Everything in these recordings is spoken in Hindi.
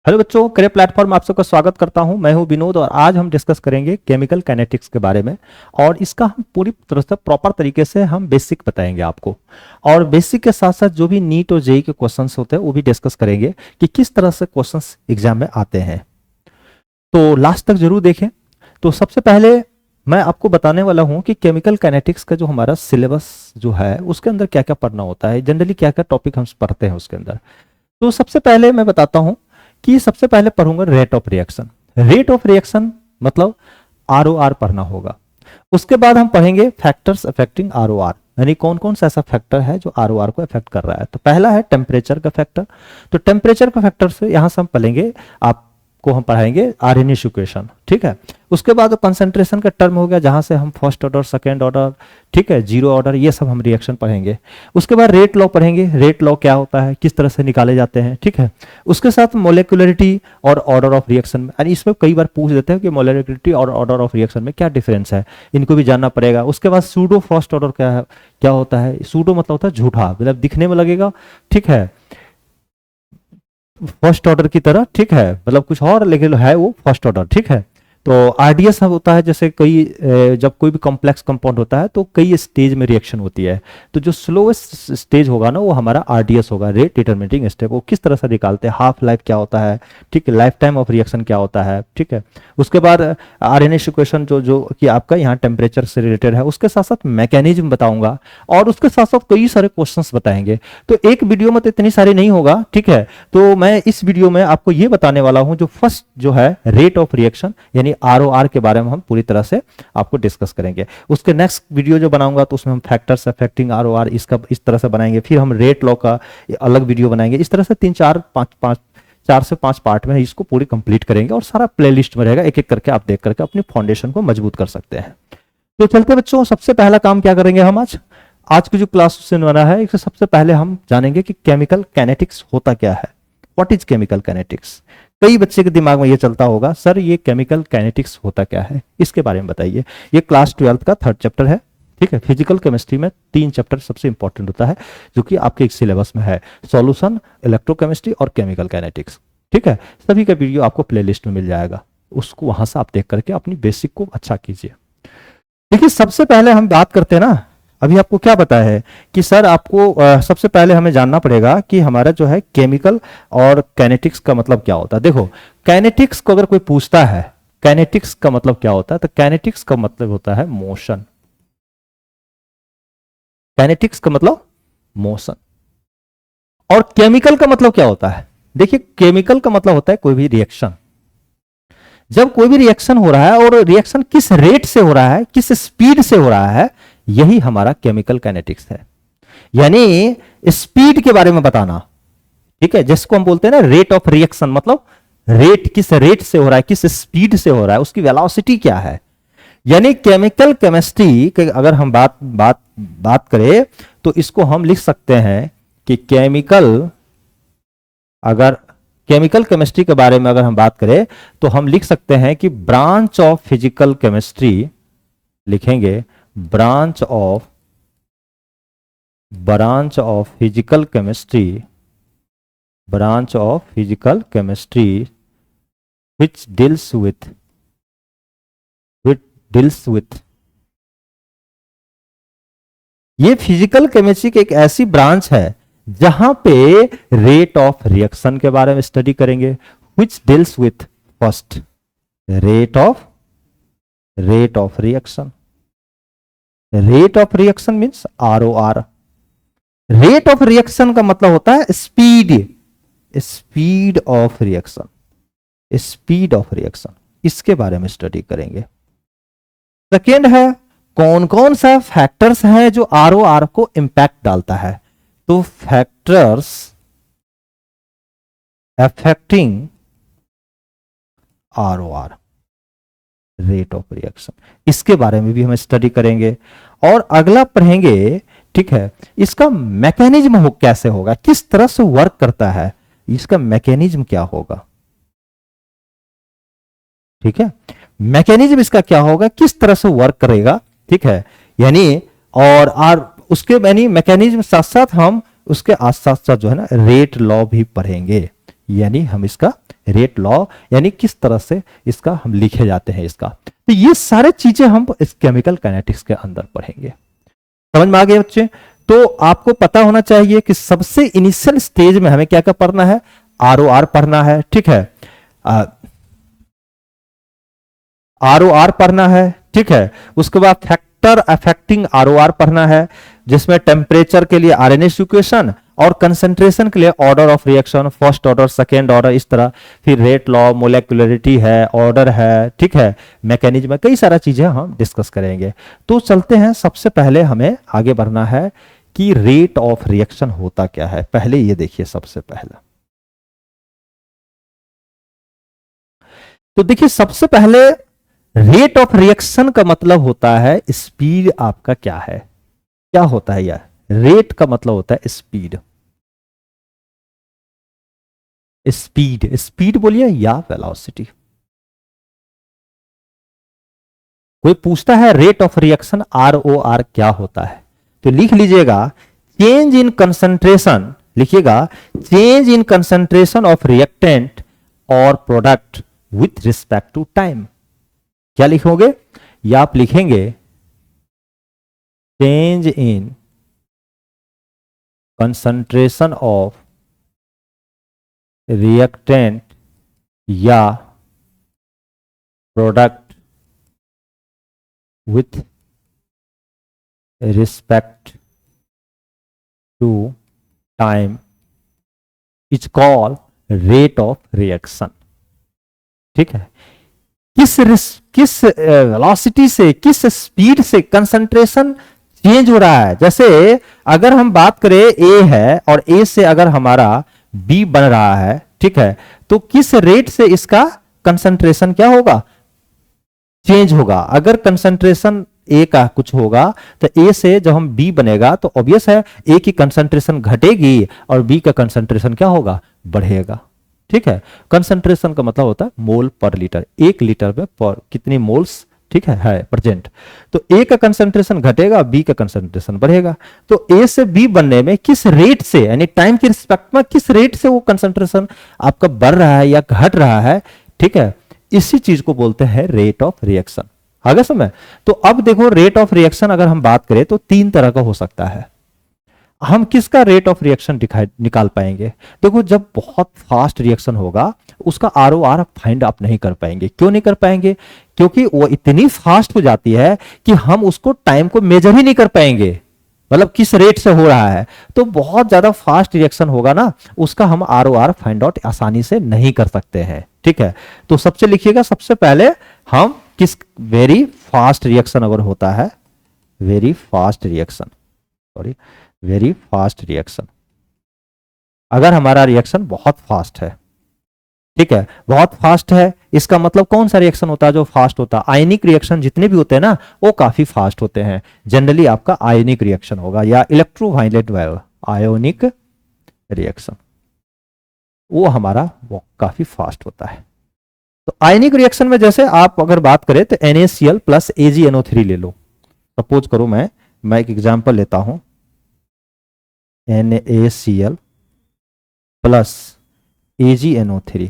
हेलो बच्चों, करियर प्लेटफॉर्म आप सबका स्वागत करता हूं। मैं हूं विनोद और आज हम डिस्कस करेंगे केमिकल काइनेटिक्स के बारे में। और इसका हम पूरी तरह से प्रॉपर तरीके से हम बेसिक बताएंगे आपको। और बेसिक के साथ साथ जो भी नीट और जेई के क्वेश्चंस होते हैं वो भी डिस्कस करेंगे कि किस तरह से क्वेश्चंस एग्जाम में आते हैं। तो लास्ट तक जरूर देखें। तो सबसे पहले मैं आपको बताने वाला हूं कि केमिकल काइनेटिक्स का जो हमारा सिलेबस जो है उसके अंदर क्या क्या पढ़ना होता है, जनरली क्या क्या टॉपिक हम पढ़ते हैं उसके अंदर। तो सबसे पहले मैं बताता हूं कि सबसे पहले पढ़ूंगा rate of reaction. Rate of reaction मतलब आरओआर पढ़ना होगा। उसके बाद हम पढ़ेंगे फैक्टर्स अफेक्टिंग आरओआर, यानी कौन कौन सा ऐसा फैक्टर है जो आरओआर को अफेक्ट कर रहा है। तो पहला है टेम्परेचर का फैक्टर। तो टेम्परेचर का फैक्टर से यहां से हम पढ़ेंगे, आपको हम पढ़ाएंगे आर्हेनियस इक्वेशन, ठीक है। उसके बाद कंसंट्रेशन का टर्म हो गया, जहां से हम फर्स्ट ऑर्डर, सेकेंड ऑर्डर, ठीक है, जीरो ऑर्डर, ये सब हम रिएक्शन पढ़ेंगे। उसके बाद रेट लॉ पढ़ेंगे, रेट लॉ क्या होता है, किस तरह से निकाले जाते हैं, ठीक है। उसके साथ मोलेकुलरिटी और ऑर्डर ऑफ रिएक्शन में, यानी इसमें कई बार पूछ देते हैं कि मोलेकुलरिटी और ऑर्डर ऑफ रिएक्शन में क्या डिफरेंस है, इनको भी जानना पड़ेगा। उसके बाद सूडो फर्स्ट ऑर्डर क्या है, क्या होता है। सूडो मतलब होता है झूठा, मतलब दिखने में लगेगा, ठीक है, फर्स्ट ऑर्डर की तरह, ठीक है, मतलब कुछ और लेकिन है वो फर्स्ट ऑर्डर, ठीक है। तो आरडीएस होता है, जैसे कई जब कोई भी कॉम्प्लेक्स कंपाउंड होता है तो कई स्टेज में रिएक्शन होती है। तो जो स्लोएस्ट स्टेज होगा ना वो हमारा आरडीएस होगा, रेट डिटरमिनेटिंग स्टेप। वो किस तरह से निकालते हैं, हाफ लाइफ क्या होता है, ठीक है, लाइफ टाइम ऑफ रिएक्शन क्या होता है, ठीक है। उसके बाद आरएनएस इक्वेशन जो कि आपका यहाँ टेम्परेचर से रिलेटेड है, उसके साथ साथ मैकेनिज्म बताऊंगा और उसके साथ साथ कई सारे क्वेश्चंस बताएंगे। तो एक वीडियो में तो इतनी सारी नहीं होगा, ठीक है। तो मैं इस वीडियो में आपको ये बताने वाला हूं, जो फर्स्ट जो है रेट ऑफ रिएक्शन यानी आरओआर के बारे में हम पूरी तरह से आपको डिस्कस करेंगे। उसके नेक्स्ट वीडियो जो बनाऊंगा तो उसमें हम फैक्टर्स अफेक्टिंग आरओआर इसका इस तरह से बनाएंगे। फिर हम रेट लॉ का अलग वीडियो बनाएंगे। इस तरह से 4 से 5 पार्ट में इसको पूरी कंप्लीट करेंगे और सारा प्लेलिस्ट में रहेगा। एक एक करके आप देख करके अपनी फाउंडेशन को मजबूत कर सकते हैं। तो चलते बच्चों, सबसे पहला काम क्या करेंगे हम आज की जो क्लास से बना है, इससे सबसे पहले हम जानेंगे कि केमिकल काइनेटिक्स होता क्या है। What is chemical kinetics. कई बच्चे के दिमाग में ये चलता होगा, सर ये केमिकल काइनेटिक्स होता क्या है, इसके बारे में बताइए। ये क्लास 12 का 3rd चैप्टर है, ठीक है। फिजिकल केमिस्ट्री में 3 चैप्टर सबसे इंपॉर्टेंट होता है जो कि आपके एक सिलेबस में है, सॉल्यूशन, इलेक्ट्रोकेमिस्ट्री और केमिकल काइनेटिक्स, ठीक है। सभी का वीडियो आपको प्लेलिस्ट में मिल जाएगा, उसको वहां से आप देख करके अपनी बेसिक को अच्छा कीजिए। देखिए, सबसे पहले हम बात करते हैं ना, अभी आपको क्या पता है कि सर आपको सबसे पहले हमें जानना पड़ेगा कि हमारा जो है केमिकल और काइनेटिक्स का मतलब क्या होता है। देखो, काइनेटिक्स को अगर कोई पूछता है काइनेटिक्स का मतलब क्या होता है, तो काइनेटिक्स का मतलब होता है मोशन। काइनेटिक्स का मतलब मोशन। और केमिकल का मतलब क्या होता है, देखिए केमिकल का मतलब होता है कोई भी रिएक्शन। जब कोई भी रिएक्शन हो रहा है और रिएक्शन किस रेट से हो रहा है, किस स्पीड से हो रहा है, यही हमारा केमिकल काइनेटिक्स है। यानी स्पीड के बारे में बताना, ठीक है, जिसको हम बोलते हैं ना रेट ऑफ रिएक्शन, मतलब रेट किस रेट से हो रहा है, किस स्पीड से हो रहा है, उसकी वेलोसिटी क्या है। यानी केमिकल केमिस्ट्री के अगर हम बात करें तो इसको हम लिख सकते हैं कि केमिकल केमिस्ट्री के बारे में अगर हम बात करें तो हम लिख सकते हैं कि ब्रांच ऑफ फिजिकल केमिस्ट्री, लिखेंगे branch of physical chemistry, branch of physical chemistry which deals with ये फिजिकल केमिस्ट्री की एक ऐसी ब्रांच है जहां पे रेट ऑफ रिएक्शन के बारे में स्टडी करेंगे। which deals with first rate of reaction. Rate of reaction means ROR. Rate of reaction का मतलब होता है स्पीड ऑफ रिएक्शन, इसके बारे में स्टडी करेंगे। सेकेंड है कौन कौन सा फैक्टर्स हैं जो आरओआर को इंपैक्ट डालता है। तो factors affecting ROR, rate of reaction, इसके बारे में भी हम स्टडी करेंगे। और अगला पढ़ेंगे, ठीक है, इसका मैकेनिज्म कैसे होगा, किस तरह से वर्क करता है, इसका मैकेनिज्म क्या होगा, ठीक है, मैकेनिज्म इसका क्या होगा, किस तरह से वर्क करेगा, ठीक है। यानी और उसके यानी मैकेनिज्म साथ साथ हम उसके साथ साथ जो है ना रेट लॉ भी पढ़ेंगे। यानी हम इसका रेट लॉ यानी किस तरह से इसका हम लिखे जाते हैं इसका। तो ये सारे चीजें हम इस केमिकल काइनेटिक्स के अंदर पढ़ेंगे। समझ में आ गए बच्चे? तो आपको पता होना चाहिए कि सबसे इनिशियल स्टेज में हमें क्या क्या पढ़ना है, ROR पढ़ना है, ठीक है, ROR पढ़ना है, ठीक है। उसके बाद फैक्टर अफेक्टिंग ROR पढ़ना है, जिसमें टेम्परेचर के लिए RNS इक्वेशन और कंसंट्रेशन के लिए order of reaction, first order, second order, इस तरह। फिर रेट लॉ, मोलेकुलरिटी है, ऑर्डर है, ठीक है, मैकेनिज्म है, कई सारा चीजें हम डिस्कस करेंगे। तो चलते हैं, सबसे पहले हमें आगे बढ़ना है कि रेट ऑफ रिएक्शन होता क्या है। पहले ये देखिए, सबसे पहले तो देखिए, सबसे पहले रेट ऑफ रिएक्शन का मतलब होता है स्पीड आपका क्या है। क्या होता है यार? रेट का मतलब होता है स्पीड। स्पीड, स्पीड बोलिए या वेलोसिटी। कोई पूछता है रेट ऑफ रिएक्शन ROR क्या होता है, तो लिख लीजिएगा चेंज इन कंसंट्रेशन, लिखिएगा change in concentration of reactant और product with respect to time. क्या लिखोगे? या आप लिखेंगे change in concentration of reactant या product with respect to time is called rate of reaction. ठीक है, किस वेलोसिटी से, किस स्पीड से कंसंट्रेशन चेंज हो रहा है। जैसे अगर हम बात करें ए है और ए से अगर हमारा बी बन रहा है, ठीक है, तो किस रेट से इसका कंसंट्रेशन क्या होगा, चेंज होगा। अगर कंसंट्रेशन ए का कुछ होगा तो ए से जब हम बी बनेगा तो ऑब्वियस है ए की कंसंट्रेशन घटेगी और बी का कंसंट्रेशन क्या होगा, बढ़ेगा। ठीक है, कंसंट्रेशन का मतलब होता है मोल पर लीटर, एक लीटर में पर कितनी मोल्स, ठीक है प्रेजेंट। तो ए का कंसंट्रेशन घटेगा, बी का कंसंट्रेशन बढ़ेगा। तो ए से बी बनने में किस रेट से, यानी टाइम के रिस्पेक्ट में किस रेट से वो कंसंट्रेशन आपका बढ़ रहा है या घट रहा है, ठीक है, इसी चीज को बोलते हैं रेट ऑफ रिएक्शन। आगे समय। तो अब देखो रेट ऑफ रिएक्शन अगर हम बात करें तो तीन तरह का हो सकता है। हम किसका रेट ऑफ रिएक्शन निकाल पाएंगे? देखो, जब बहुत फास्ट रिएक्शन होगा उसका ROR फाइंड आप नहीं कर पाएंगे। क्यों नहीं कर पाएंगे? क्योंकि वो इतनी फास्ट हो जाती है कि हम उसको टाइम को मेजर ही नहीं कर पाएंगे, मतलब किस रेट से हो रहा है। तो बहुत ज्यादा फास्ट रिएक्शन होगा ना, उसका हम ROR फाइंड आउट आसानी से नहीं कर सकते हैं। ठीक है, तो सबसे लिखिएगा, सबसे पहले हम किस, वेरी फास्ट रिएक्शन अगर होता है, very fast reaction, sorry very fast reaction, अगर हमारा रिएक्शन बहुत फास्ट है, ठीक है, बहुत फास्ट है, इसका मतलब कौन सा रिएक्शन होता है जो फास्ट होता है? आयनिक रिएक्शन जितने भी होते हैं ना वो काफी फास्ट होते हैं। जनरली आपका आयनिक रिएक्शन होगा या इलेक्ट्रोवायलेट वेल आयोनिक रिएक्शन, वो हमारा वो काफी फास्ट होता है। तो आयनिक रिएक्शन में जैसे आप अगर बात करें तो NaCl प्लस AgNO3 ले लो। सपोज करो मैं एक एग्जांपल लेता हूं, NaCl प्लस AgNO3,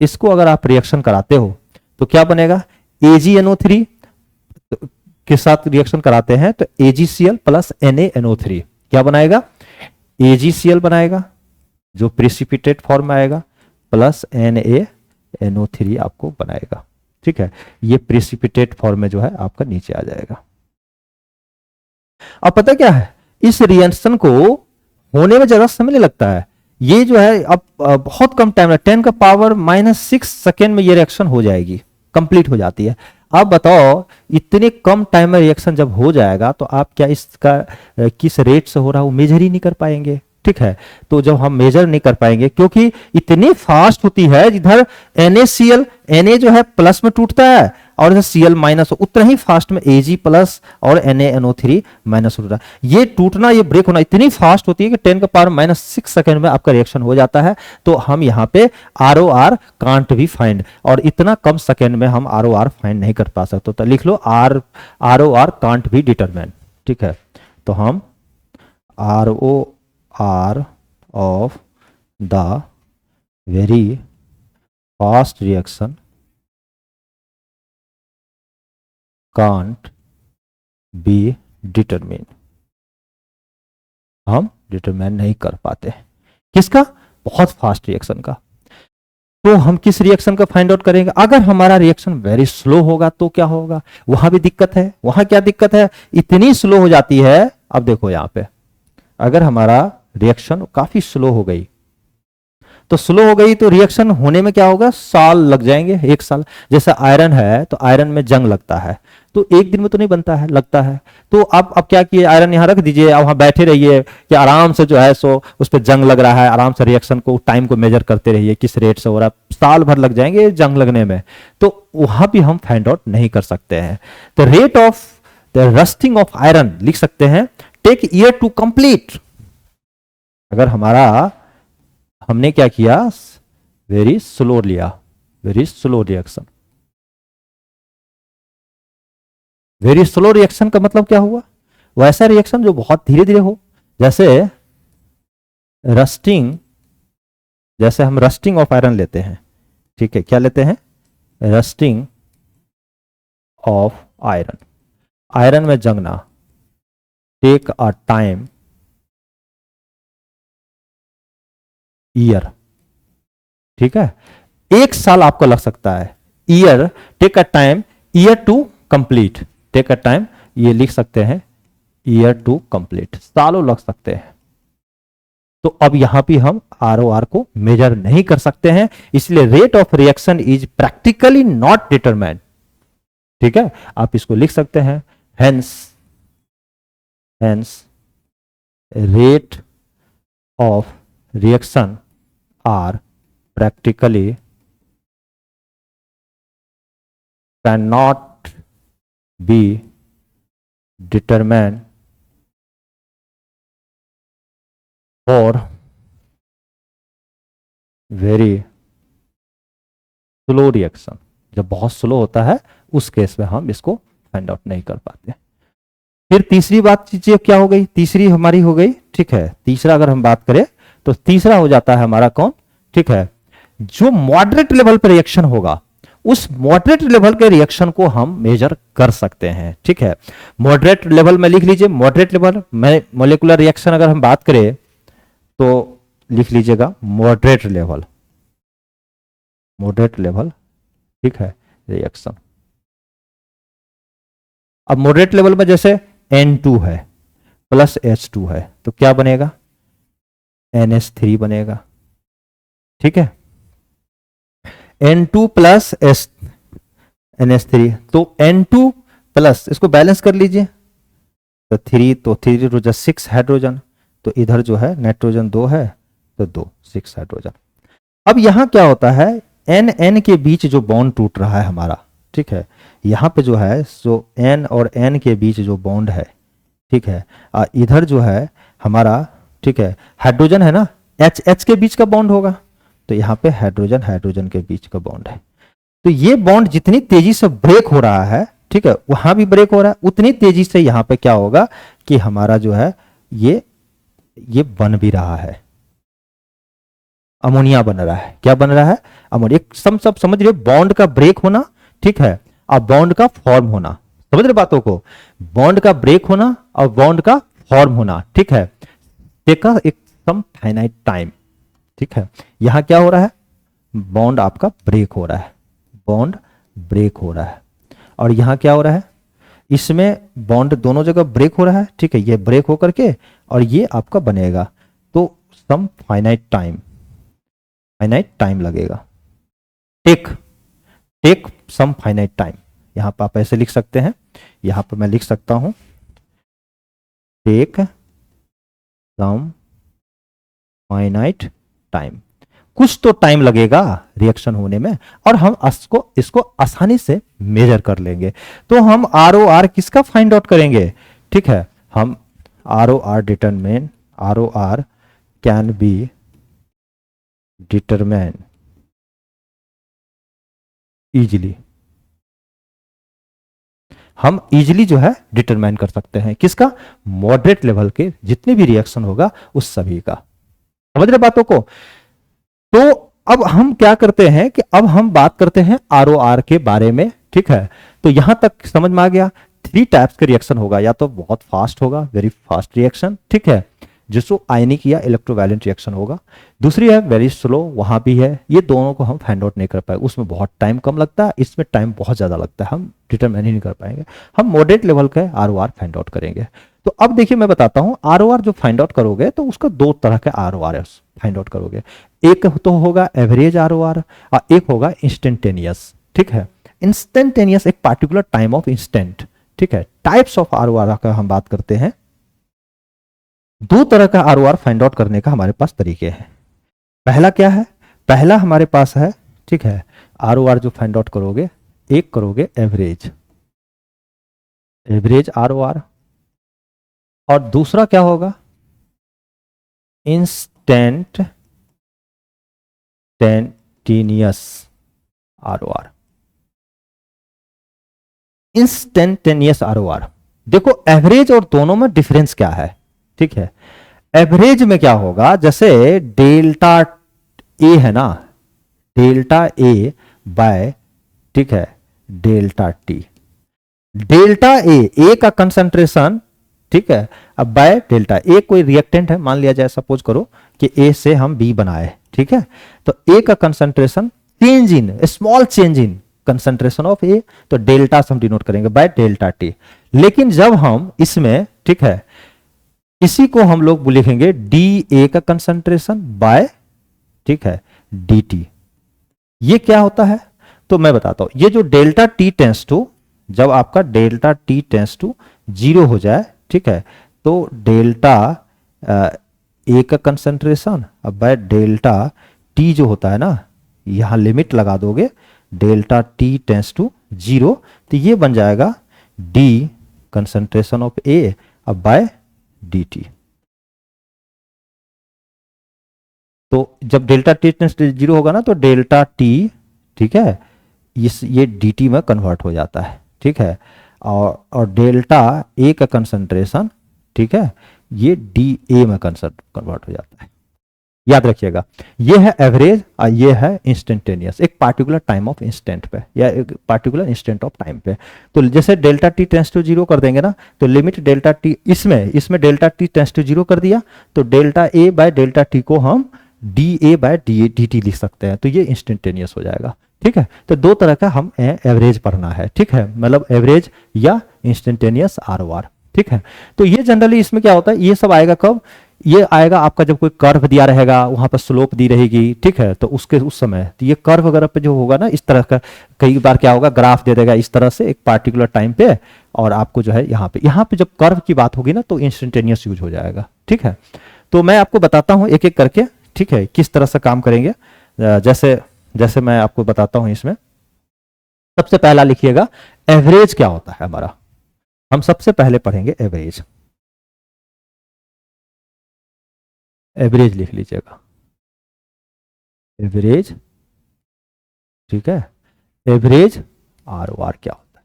इसको अगर आप रिएक्शन कराते हो तो क्या बनेगा? AgNO3 के साथ रिएक्शन कराते हैं तो AgCl प्लस NaNO3 क्या बनाएगा? AgCl बनाएगा जो प्रेसिपिटेट फॉर्म में आएगा, प्लस NaNO3 आपको बनाएगा। ठीक है, ये प्रेसिपिटेट फॉर्म में जो है आपका नीचे आ जाएगा। अब पता क्या है, इस रिएक्शन को होने में ज्यादा समय नहीं लगता है। ये जो है अब बहुत कम टाइम है, 10⁻⁻⁶ सेकेंड में ये रिएक्शन हो जाएगी, कंप्लीट हो जाती है। अब बताओ इतने कम टाइम में रिएक्शन जब हो जाएगा तो आप क्या इसका किस रेट से हो रहा है वो मेजर ही नहीं कर पाएंगे। ठीक है, तो जब हम मेजर नहीं कर पाएंगे क्योंकि इतनी फास्ट होती है, जिधर NaCl Na जो है प्लस में टूटता है और इधर Cl माइनस, उतना ही फास्ट में Ag प्लस और NaNO3 माइनस टूटता है। ये टूटना, ये ब्रेक होना इतनी फास्ट होती है कि 10⁻⁻⁶ सेकेंड में आपका रिएक्शन हो जाता है। तो हम यहाँ पे ROR कांट भी फाइंड, और इतना कम सेकेंड में हम ROR फाइंड नहीं कर पा सकते। तो लिख लो ROR कांट भी डिटरमाइन। ठीक है, तो हम ROR of the very fast reaction can't be determine, हम डिटरमाइन नहीं कर पाते। किसका? बहुत फास्ट रिएक्शन का। तो हम किस रिएक्शन का फाइंड आउट करेंगे? अगर हमारा रिएक्शन वेरी स्लो होगा तो क्या होगा? वहां भी दिक्कत है। वहां क्या दिक्कत है? इतनी स्लो हो जाती है। अब देखो यहां पे, अगर हमारा रिएक्शन काफी स्लो हो गई, तो स्लो हो गई तो रिएक्शन होने में क्या होगा? साल लग जाएंगे, 1 साल। जैसे आयरन है तो आयरन में जंग लगता है, तो एक दिन में तो नहीं बनता है, लगता है। तो अब क्या किए, आयरन यहां रख दीजिए, अब वहां बैठे रहिए कि आराम से जो है सो उस पर जंग लग रहा है, आराम से रिएक्शन को, टाइम को मेजर करते रहिए किस रेट से हो रहा है। साल भर लग जाएंगे जंग लगने में, तो वहां भी हम फाइंड आउट नहीं कर सकते हैं। The rate of the rusting of iron लिख सकते हैं, टेक ईयर टू कंप्लीट। अगर हमारा, हमने क्या किया, वेरी स्लो लिया, very slow reaction. Very slow reaction का मतलब क्या हुआ? वैसा रिएक्शन जो बहुत धीरे धीरे हो, जैसे रस्टिंग, जैसे हम रस्टिंग ऑफ आयरन लेते हैं, ठीक है, क्या लेते हैं? रस्टिंग ऑफ आयरन, आयरन में जंगना, टेक अ टाइम ईयर, ठीक है, 1 साल आपको लग सकता है। Year, take a time year to complete, take a time, ये लिख सकते हैं ईयर टू कंप्लीट, सालों लग सकते हैं। तो अब यहां भी हम आर को मेजर नहीं कर सकते हैं, इसलिए rate of reaction is practically not determined. ठीक है, आप इसको लिख सकते हैं, hence hence rate of reaction are practically can not be determined for very slow reaction. जब बहुत स्लो होता है उस केस में हम इसको फाइंड आउट नहीं कर पाते। फिर तीसरी बात चीजें क्या हो गई? तीसरी हमारी हो गई, ठीक है। तीसरा अगर हम बात करें तो तीसरा हो जाता है हमारा कौन? ठीक है, जो मॉडरेट लेवल पर रिएक्शन होगा, उस मॉडरेट लेवल के रिएक्शन को हम मेजर कर सकते हैं। ठीक है, मॉडरेट लेवल में लिख लीजिए, मॉडरेट लेवल में मोलिकुलर रिएक्शन अगर हम बात करें तो लिख लीजिएगा मॉडरेट लेवल, मॉडरेट लेवल, ठीक है, रिएक्शन। अब मॉडरेट लेवल में जैसे N2 है प्लस H2 है तो क्या बनेगा? NH3 बनेगा। ठीक है, N2 प्लस NH3, तो N2 प्लस, इसको बैलेंस कर लीजिए, तो 3, तो 3 रोजा 6 हाइड्रोजन, तो इधर जो है नाइट्रोजन 2 है तो 2, 6 हाइड्रोजन। अब यहां क्या होता है, N के बीच जो बॉन्ड टूट रहा है हमारा, ठीक है, यहां पे जो है सो N और N के बीच जो बॉन्ड है, ठीक है, इधर जो है हमारा, ठीक है, हाइड्रोजन है ना, H के बीच का बॉन्ड होगा, तो यहाँ पे हाइड्रोजन हाइड्रोजन के बीच का बॉन्ड है। तो ये बॉन्ड जितनी तेजी से ब्रेक हो रहा है, ठीक है, वहां भी ब्रेक हो रहा है, उतनी तेजी से यहाँ पे क्या होगा कि हमारा जो है ये बन भी रहा है, अमोनिया बन रहा है। क्या बन रहा है? अमोनिया। सब समझ रहे हो, बॉन्ड का ब्रेक होना, ठीक है, और बॉन्ड का फॉर्म होना, समझ रहे बातों को? बॉन्ड का ब्रेक होना और बॉन्ड का फॉर्म होना, ठीक है, टेक एक सम फाइनाइट टाइम। ठीक है, यहां क्या हो रहा है? बॉन्ड आपका ब्रेक हो रहा है, बॉन्ड ब्रेक हो रहा है, और यहां क्या हो रहा है? इसमें बॉन्ड दोनों जगह ब्रेक हो रहा है, ठीक है, ये ब्रेक होकर के और ये आपका बनेगा, तो सम फाइनाइट टाइम लगेगा। टेक सम फाइनाइट टाइम, यहां पर आप ऐसे लिख सकते हैं, यहां पर मैं लिख सकता हूं टेक सम फाइनाइट टाइम, कुछ तो टाइम लगेगा रिएक्शन होने में, और हम इसको आसानी से मेजर कर लेंगे। तो हम ROR किसका फाइंड आउट करेंगे? ठीक है, हम ROR determine, ROR can be determine easily, हम इजीली जो है डिटरमाइन कर सकते हैं किसका? मॉडरेट लेवल के जितने भी रिएक्शन होगा उस सभी का। समझ रहे बातों को? तो अब हम क्या करते हैं कि अब हम बात करते हैं आरओआर के बारे में, ठीक है। तो यहां तक समझ में आ गया, 3 टाइप्स का रिएक्शन होगा, या तो बहुत फास्ट होगा, वेरी फास्ट रिएक्शन, ठीक है, जिसको आयनिक या इलेक्ट्रोवायलेंट रिएक्शन होगा। दूसरी है वेरी स्लो, वहां भी है। ये दोनों को हम फाइंड आउट नहीं कर पाए, उसमें बहुत टाइम कम लगता है, इसमें टाइम बहुत ज्यादा लगता है, हम डिटरमाइन ही नहीं कर पाएंगे। हम मॉडरेट लेवल का आरओआर फाइंड आउट करेंगे। तो अब देखिए मैं बताता हूं, आरओआर जो फाइंड आउट करोगे तो उसका 2 तरह के आरओआर फाइंड आउट करोगे। एक तो होगा एवरेज आरओआर और एक होगा इंस्टेंटेनियस, ठीक है। इंस्टेंटेनियस एक पार्टिकुलर टाइम ऑफ इंस्टेंट, ठीक है। टाइप्स ऑफ आरओआर का हम बात करते हैं। 2 तरह का आरओआर फाइंड आउट करने का हमारे पास तरीके हैं। पहला क्या है, पहला हमारे पास है, ठीक है, आरओआर जो फाइंड आउट करोगे, एक करोगे एवरेज, एवरेज आरओआर, और दूसरा क्या होगा, इंस्टेंटेनियस आरओआर। इंस्टेंटेनियस आरओआर, देखो एवरेज और दोनों में डिफरेंस क्या है, ठीक है। एवरेज में क्या होगा, जैसे डेल्टा ए है ना, डेल्टा ए बाय, ठीक है, डेल्टा टी। डेल्टा ए का कंसंट्रेशन, ठीक है, अब बाय डेल्टा ए कोई रिएक्टेंट है, मान लिया जाए, सपोज करो कि ए से हम बी बनाए, ठीक है। तो ए का concentration, change in, small change in concentration of A, तो डेल्टा से हम डिनोट करेंगे बाय डेल्टा टी। लेकिन जब हम इसमें, ठीक है, इसी को हम लोग लिखेंगे डी ए का कंसंट्रेशन बाय, ठीक है, डी टी। ये क्या होता है, तो मैं बताता हूं। ये जो डेल्टा टी टेंस टू, जब आपका डेल्टा टी टेंस टू 0 हो जाए, ठीक है, तो डेल्टा ए का कंसंट्रेशन अब बाय डेल्टा टी जो होता है ना, यहां लिमिट लगा दोगे, डेल्टा टी टेंस टू 0, तो ये बन जाएगा डी कंसंट्रेशन ऑफ ए अब बाय डी टी। तो जब डेल्टा टी टेंस टू 0 होगा ना, तो डेल्टा टी, ठीक है, ये डी टी में कन्वर्ट हो जाता है, ठीक है, और डेल्टा ए का कंसंट्रेशन, ठीक है, ये डी ए में कन्वर्ट हो जाता है। याद रखिएगा, ये है एवरेज और ये है इंस्टेंटेनियस, एक पार्टिकुलर टाइम ऑफ इंस्टेंट पे या एक पार्टिकुलर इंस्टेंट ऑफ टाइम पे। तो जैसे डेल्टा टी टेंस टू 0 कर देंगे ना, तो लिमिट डेल्टा टी, इसमें डेल्टा टी टेंस टू 0 कर दिया, तो delta A by delta T को हम D A by D T लिख सकते हैं, तो ये इंस्टेंटेनियस हो जाएगा, ठीक है। तो 2 तरह का हम एवरेज पढ़ना है, ठीक है, मतलब एवरेज या इंस्टेंटेनियस आरओआर, ठीक है। तो ये जनरली इसमें क्या होता है, ये सब आएगा कब, ये आएगा आपका जब कोई कर्व दिया रहेगा, वहां पर स्लोप दी रहेगी, ठीक है, तो उसके उस समय तो ये कर्व वगैरह पे जो होगा ना, इस तरह का कई बार क्या होगा, ग्राफ दे देगा इस तरह से एक पार्टिकुलर टाइम पे, और आपको जो है यहाँ पे जब कर्व की बात होगी ना, तो इंस्टेंटेनियस यूज हो जाएगा, ठीक है। तो मैं आपको बताता हूँ एक एक करके, ठीक है, किस तरह से काम करेंगे। जैसे जैसे मैं आपको बताता हूं, इसमें सबसे पहला लिखिएगा एवरेज क्या होता है हमारा। हम सबसे पहले पढ़ेंगे एवरेज, एवरेज लिख लीजिएगा, एवरेज, ठीक है। एवरेज आरओआर क्या होता है,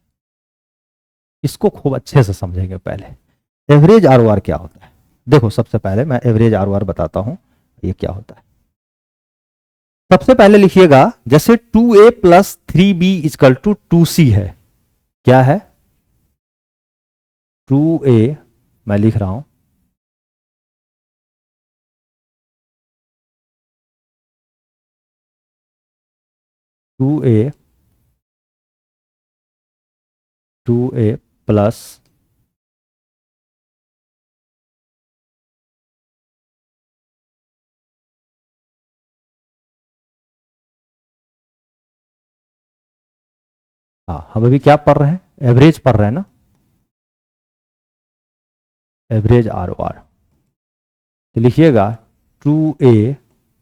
इसको खूब अच्छे से समझेंगे पहले। एवरेज आरओआर क्या होता है, देखो सबसे पहले मैं एवरेज आरओआर बताता हूं ये क्या होता है। सबसे पहले लिखिएगा, जैसे 2a plus 3b is equal to 2c है, क्या है, 2a, मैं लिख रहा हूं, टू ए प्लस हाँ, हम अभी क्या पढ़ रहे हैं, एवरेज पढ़ रहे हैं ना, एवरेज आर ओ आर। तो लिखिएगा 2a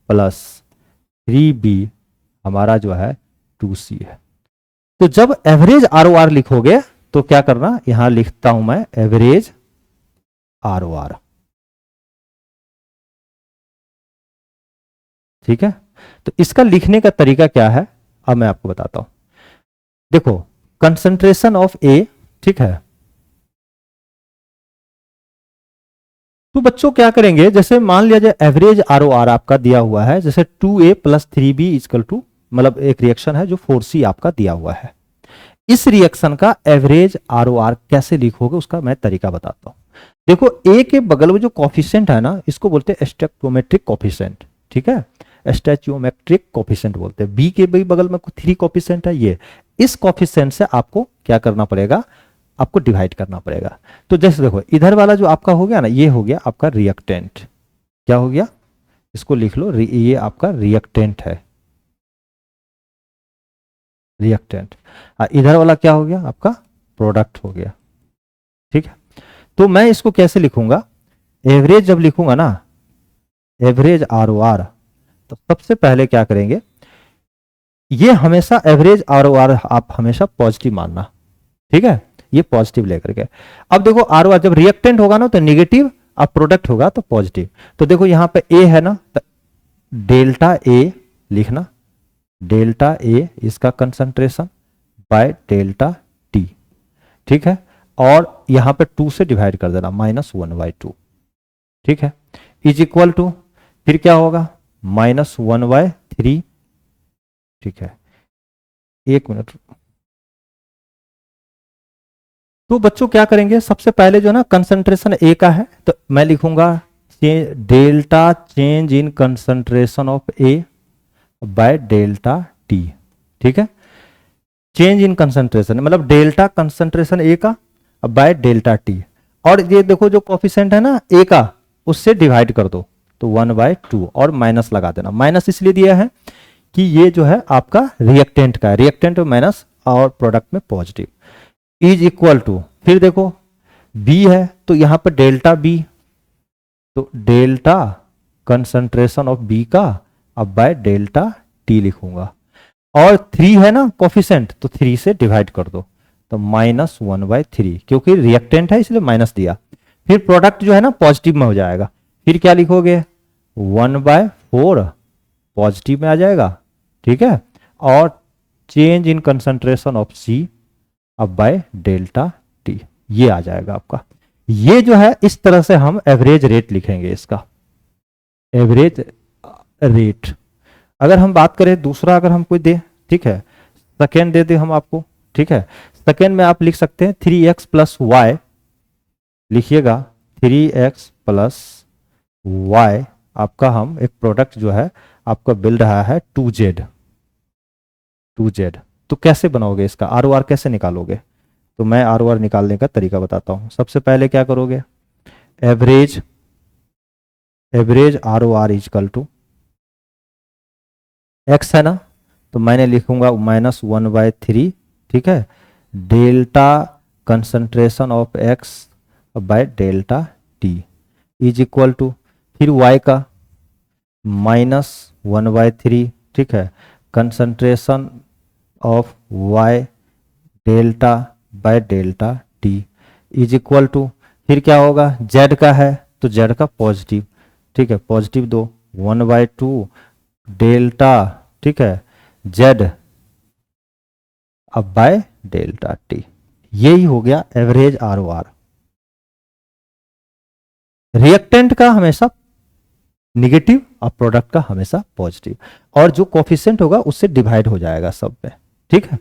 प्लस 3b हमारा जो है 2c है। तो जब एवरेज आर ओ आर लिखोगे तो क्या करना, यहां लिखता हूं मैं एवरेज आर ओ आर, ठीक है। तो इसका लिखने का तरीका क्या है, अब मैं आपको बताता हूं। देखो कंसंट्रेशन ऑफ ए, ठीक है, तो बच्चों क्या करेंगे, जैसे मान लिया जाए एवरेज आर ओ आर आपका दिया हुआ है, जैसे 2a plus 3b is equal to, मतलब एक रिएक्शन है जो 4c आपका दिया हुआ है। इस रिएक्शन का एवरेज आर ओ आर कैसे लिखोगे उसका मैं तरीका बताता हूं। देखो ए के बगल में जो कॉफिशिएंट है ना, इसको बोलते हैं स्टोइकोमेट्रिक कॉफिशिएंट, ठीक है, स्टोइकोमेट्रिक कॉफिशिएंट बोलते हैं। बी के भी बगल में 3 कॉफिशिएंट है, ये इस कॉफिशिएंट से आपको क्या करना पड़ेगा, आपको डिवाइड करना पड़ेगा। तो जैसे देखो इधर वाला जो आपका हो गया ना, ये हो गया आपका रिएक्टेंट, क्या हो गया, इसको लिख लो, ये आपका रिएक्टेंट है, रिएक्टेंट। इधर वाला क्या हो गया आपका, प्रोडक्ट हो गया, ठीक है। तो मैं इसको कैसे लिखूंगा, एवरेज जब लिखूंगा ना, एवरेज आर ओ आर, तो सबसे पहले क्या करेंगे, ये हमेशा एवरेज आर ओ आर आप हमेशा पॉजिटिव मानना, ठीक है, ये पॉजिटिव लेकर के। अब देखो आर ओ आर जब रिएक्टेंट होगा ना तो निगेटिव, अब प्रोडक्ट होगा तो पॉजिटिव। तो देखो यहां पे ए है ना, तो डेल्टा ए लिखना, डेल्टा ए इसका कंसंट्रेशन बाय डेल्टा टी, ठीक है, और यहां पे 2 से डिवाइड कर देना, -1/2, ठीक है, इज इक्वल टू, फिर क्या होगा, -1/3, ठीक है, 1 मिनट। तो बच्चों क्या करेंगे, सबसे पहले जो ना कंसंट्रेशन ए का है, तो मैं लिखूंगा delta change in concentration of A by delta T, ठीक है, चेंज इन कंसंट्रेशन मतलब डेल्टा कंसंट्रेशन ए का बाय डेल्टा टी, और ये देखो जो कोफिशिएंट है ना ए का, उससे डिवाइड कर दो, तो 1/2 और माइनस लगा देना। माइनस इसलिए दिया है कि ये जो है आपका रिएक्टेंट का है, रिएक्टेंट में माइनस और प्रोडक्ट में पॉजिटिव, इज इक्वल टू, फिर देखो बी है तो यहां पर डेल्टा बी, तो डेल्टा कंसंट्रेशन ऑफ बी का अब बाय डेल्टा टी लिखूंगा, और 3 है ना कोफिशिएंट, तो 3 से डिवाइड कर दो, तो -1/3, क्योंकि रिएक्टेंट है इसलिए माइनस दिया। फिर प्रोडक्ट जो है ना पॉजिटिव में हो जाएगा, फिर क्या लिखोगे, 1/4 पॉजिटिव में आ जाएगा, ठीक है, और चेंज इन कंसंट्रेशन ऑफ सी अब बाय डेल्टा टी, ये आ जाएगा आपका। ये जो है इस तरह से हम एवरेज रेट लिखेंगे, इसका एवरेज रेट। अगर हम बात करें दूसरा, अगर हम कोई दे, ठीक है, सेकेंड दे दे हम आपको, ठीक है, सेकेंड में आप लिख सकते हैं 3x प्लस वाई, लिखिएगा 3x प्लस वाई, आपका हम एक प्रोडक्ट जो है आपका मिल रहा है 2z, 2z। तो कैसे बनाओगे इसका आर ओ आर कैसे निकालोगे, तो मैं आर ओ आर निकालने का तरीका बताता हूं। सबसे पहले क्या करोगे, average, average R O R is equal to X है ना, तो मैंने लिखूंगा -1/3, ठीक है, delta concentration of X by delta T is equal to, फिर वाई का -1/3, ठीक है, concentration of Y delta by delta T is equal to, फिर क्या होगा, जेड का है तो जेड का पॉजिटिव, ठीक है, पॉजिटिव 2, 1/2 डेल्टा, ठीक है, जेड अब बाय डेल्टा टी, यही हो गया average R O R. Reactant का हमेशा निगेटिव और प्रोडक्ट का हमेशा पॉजिटिव, और जो कोफिशिएंट होगा उससे डिवाइड हो जाएगा सब में, ठीक है।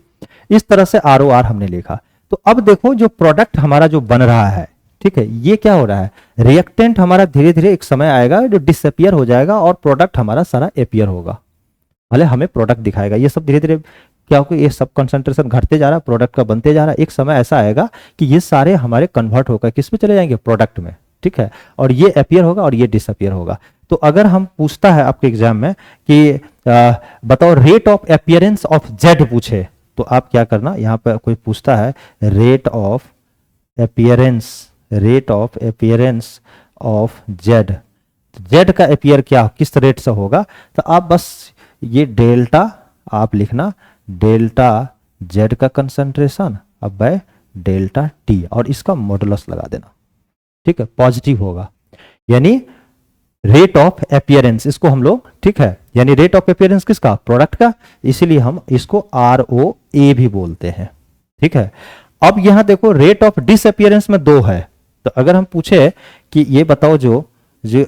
इस तरह से आर ओ आर हमने लिखा। तो अब देखो जो प्रोडक्ट हमारा जो बन रहा है, ठीक है, ये क्या हो रहा है, रिएक्टेंट हमारा धीरे धीरे एक समय आएगा जो डिसअपियर हो जाएगा और प्रोडक्ट हमारा सारा अपियर होगा, भले हमें प्रोडक्ट दिखाएगा। ये सब धीरे धीरे क्या होगा, ये सब कंसंट्रेशन घटते जा रहा है, प्रोडक्ट का बनते जा रहा है, एक समय ऐसा आएगा कि ये सारे हमारे कन्वर्ट होकर किस में चले जाएंगे, प्रोडक्ट में, ठीक है, और ये अपियर होगा और ये डिसअपियर होगा। तो अगर हम पूछता है आपके एग्जाम में कि बताओ rate of appearance of Z पूछे, तो आप क्या करना, यहाँ पर कोई पूछता है rate of appearance, rate of appearance of Z, Z का अपियर क्या किस रेट से होगा, तो आप बस ये डेल्टा आप लिखना, डेल्टा जेड का कंसंट्रेशन अब बाय डेल्टा टी, और इसका मॉडुलस लगा देना, ठीक है, पॉजिटिव होगा, यानी रेट ऑफ अपियरेंस इसको हम लोग, ठीक है, यानी रेट ऑफ अपियरेंस किसका, प्रोडक्ट का, इसीलिए हम इसको आर ओ ए भी बोलते हैं, ठीक है। अब यहां देखो रेट ऑफ डिसअपियरेंस में 2 है, तो अगर हम पूछे कि ये बताओ जो जो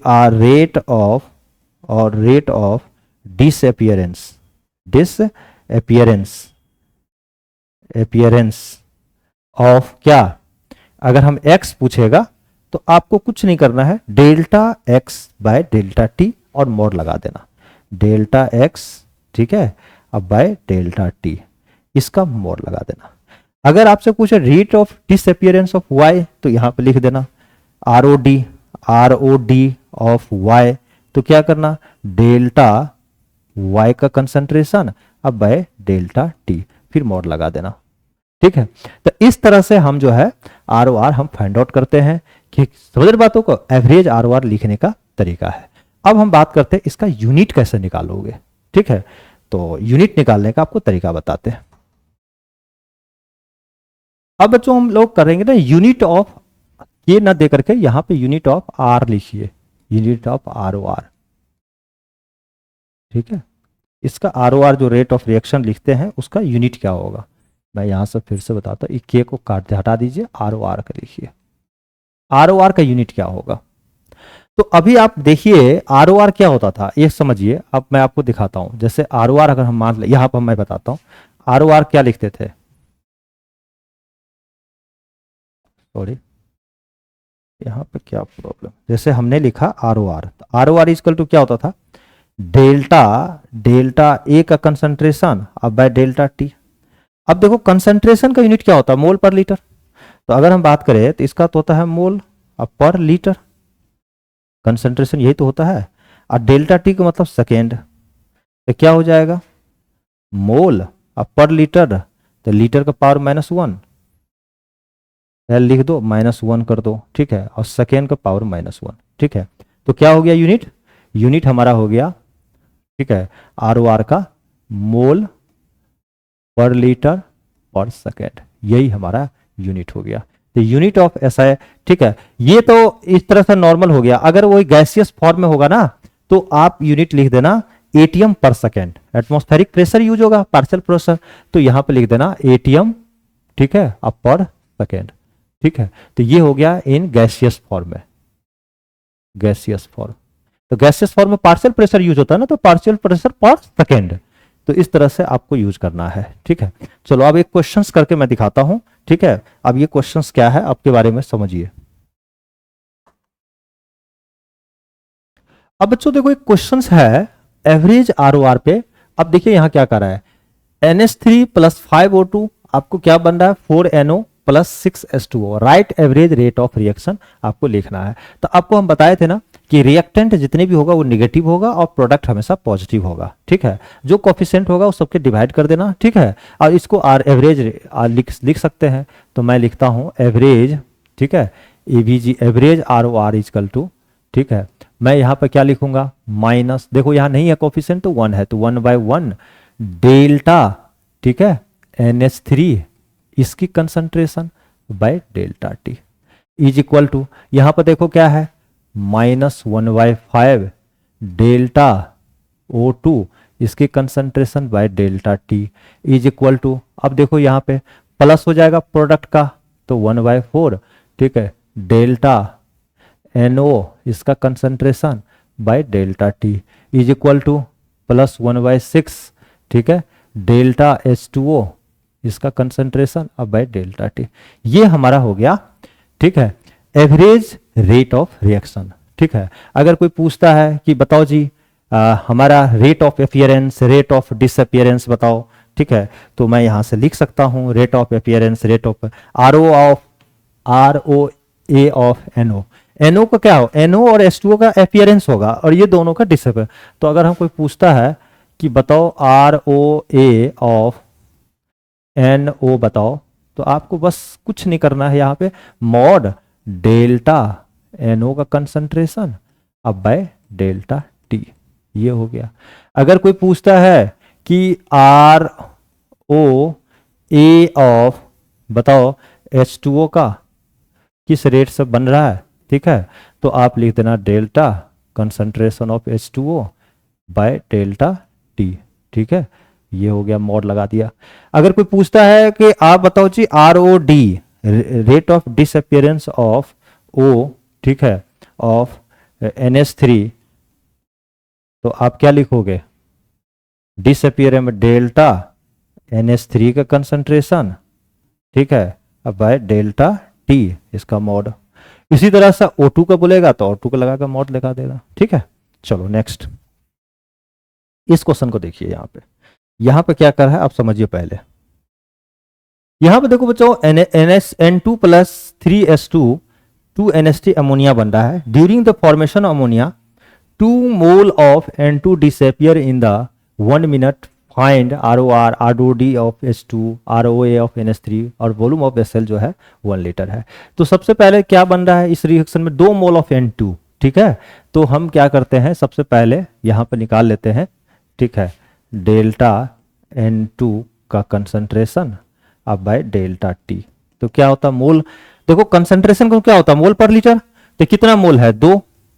rate of disappearance disappearance of क्या, अगर हम x पूछेगा तो आपको कुछ नहीं करना है, delta x by delta T और मोड लगा देना, डेल्टा x, ठीक है, अब बाय डेल्टा टी, इसका मोड लगा देना। अगर आपसे पूछे rate of disappearance of y तो यहां पे लिख देना R O D of y, तो क्या करना, डेल्टा y का कंसंट्रेशन अब बाय डेल्टा टी, फिर मोड लगा देना। ठीक है, तो इस तरह से हम जो है आर ओ आर हम फाइंड आउट करते हैं कि समझ बातों को, एवरेज आर ओ आर लिखने का तरीका है। अब हम बात करते हैं इसका यूनिट कैसे निकालोगे। ठीक है, तो यूनिट निकालने का आपको तरीका बताते हैं। अब बच्चों हम लोग करेंगे ना यूनिट ऑफ, ये ना दे करके यहां पे यूनिट ऑफ आर लिखिए, unit of R O R. ठीक है, इसका आर ओ आर जो रेट ऑफ रिएक्शन लिखते हैं उसका यूनिट क्या होगा, मैं यहां से फिर से बताता हूं, के को काट हटा दीजिए, आर ओ आर का लिखिए, आर ओ आर का यूनिट क्या होगा। तो अभी आप देखिए आर ओ आर क्या होता था ये समझिए, अब मैं आपको दिखाता हूं। जैसे आर ओ आर अगर हम मान ले, यहां पर मैं बताता हूं आर ओ आर क्या लिखते थे, सॉरी यहां पे क्या प्रॉब्लम, जैसे हमने लिखा R O R, R O R is equal to क्या होता था, डेल्टा ए का कंसंट्रेशन अब बाय डेल्टा टी। अब देखो कंसंट्रेशन का यूनिट क्या होता है, मोल पर लीटर, तो अगर हम बात करें तो इसका तो होता है मोल अब पर लीटर, कंसंट्रेशन यही तो होता है, और डेल्टा टी का मतलब सेकेंड, तो क्या हो जाएगा मोल अब पर लीटर, तो लीटर का पावर -1, एल लिख दो -1 कर दो। ठीक है, और सेकेंड का पावर -1। ठीक है, तो क्या हो गया यूनिट, यूनिट हमारा हो गया, ठीक है, आर ओ आर का मोल पर लीटर पर सेकेंड, यही हमारा यूनिट हो गया। तो यूनिट ऑफ ऐसा है। ठीक है, ये तो इस तरह से नॉर्मल हो गया। अगर वही गैसियस फॉर्म में होगा ना तो आप यूनिट लिख देना एटीएम पर सेकेंड, एटमॉस्फेरिक प्रेशर यूज होगा, पार्शियल प्रेशर, तो यहां पे लिख देना एटीएम, ठीक है, अब पर सेकेंड। ठीक है, तो ये हो गया इन गैसियस फॉर्म में, गैसियस फॉर्म। तो गैसियस फॉर्म में पार्शियल प्रेशर यूज होता है ना, तो पार्शियल प्रेशर पर सेकेंड, तो इस तरह से आपको यूज करना है। ठीक है, चलो अब एक क्वेश्चंस करके मैं दिखाता हूं। ठीक है, अब ये क्वेश्चंस क्या है आपके बारे में समझिए। अब बच्चों देखो एक क्वेश्चंस है एवरेज आर ओ आर पे। अब देखिए यहां क्या कर रहा है, NH3 + 5O2 आपको क्या बन रहा है 4NO + 6H2O, right average rate of reaction आपको लिखना है। तो आपको हम बताए थे ना कि रिएक्टेंट जितने भी होगा वो निगेटिव होगा और प्रोडक्ट हमेशा पॉजिटिव होगा। ठीक है, जो कोफिशिएंट होगा उस सबके डिवाइड कर देना। ठीक है, और इसको आर एवरेज लिख सकते हैं, तो मैं लिखता हूं एवरेज, ठीक है, AVG average R O R is equal to, ठीक है, मैं यहां पर क्या लिखूंगा माइनस, देखो यहां नहीं है कोफिशिएंट तो 1 है, तो 1/1 डेल्टा, ठीक है, NH3 इसकी concentration by delta T is equal to, यहां पर देखो क्या है -1/5 डेल्टा O2 इसकी concentration by delta T is equal to, अब देखो यहां पे प्लस हो जाएगा प्रोडक्ट का, तो 1/4, ठीक है, डेल्टा NO इसका concentration by delta T is equal two plus 1/6, ठीक है, डेल्टा H2O इसका कंसंट्रेशन अब बाय डेल्टा टी। ये हमारा हो गया, ठीक है, एवरेज रेट ऑफ रिएक्शन। ठीक है, अगर कोई पूछता है कि बताओ जी हमारा rate of appearance, rate of disappearance बताओ, ठीक है, तो मैं यहां से लिख सकता हूं rate of appearance, rate of ROA of NO, NO का क्या हो, NO और H2O का अपीयरेंस होगा और ये दोनों का डिसअपीयर। तो अगर हम कोई पूछता है कि बताओ ROA ऑफ NO बताओ, तो आपको बस कुछ नहीं करना है, यहां पे मॉड डेल्टा NO का कंसंट्रेशन अब बाय डेल्टा टी, ये हो गया। अगर कोई पूछता है कि ROA ऑफ बताओ H2O का किस रेट से बन रहा है, ठीक है, तो आप लिख देना delta concentration of H2O bye delta T. ठीक है, ये हो गया, मॉड लगा दिया। अगर कोई पूछता है कि आप बताओ जी ROD rate of disappearance of O, ठीक है, ऑफ NH3, तो आप क्या लिखोगे, डिसअपियर में डेल्टा NH3 का कंसंट्रेशन, ठीक है, अब बाय डेल्टा टी इसका मॉड। इसी तरह से O2 का बोलेगा तो O2 का लगाकर मॉड लगा देगा, ठीक है। चलो नेक्स्ट, इस क्वेश्चन को देखिए, यहाँ पे क्या कर रहा है आप समझिए पहले। यहाँ पे देखो बच्चों, N2 plus 3H2 2NH3 ammonia बन रहा है। During the formation ammonia 2 mole of N2 disappear in the 1 minute, find ROR, ROD of H2, ROA of NH3 और वॉल्यूम ऑफ वेसल जो है 1 लीटर है। तो सबसे पहले क्या बन रहा है इस रिएक्शन में, 2 मोल ऑफ N2, ठीक है। तो हम क्या करते हैं, सबसे पहले यहाँ पे निकाल लेते हैं, ठीक है, डेल्टा N2 का कंसंट्रेशन अब बाय डेल्टा टी। तो क्या होता है मोल, देखो कंसंट्रेशन को क्या होता है मोल पर लीटर, तो कितना मोल है,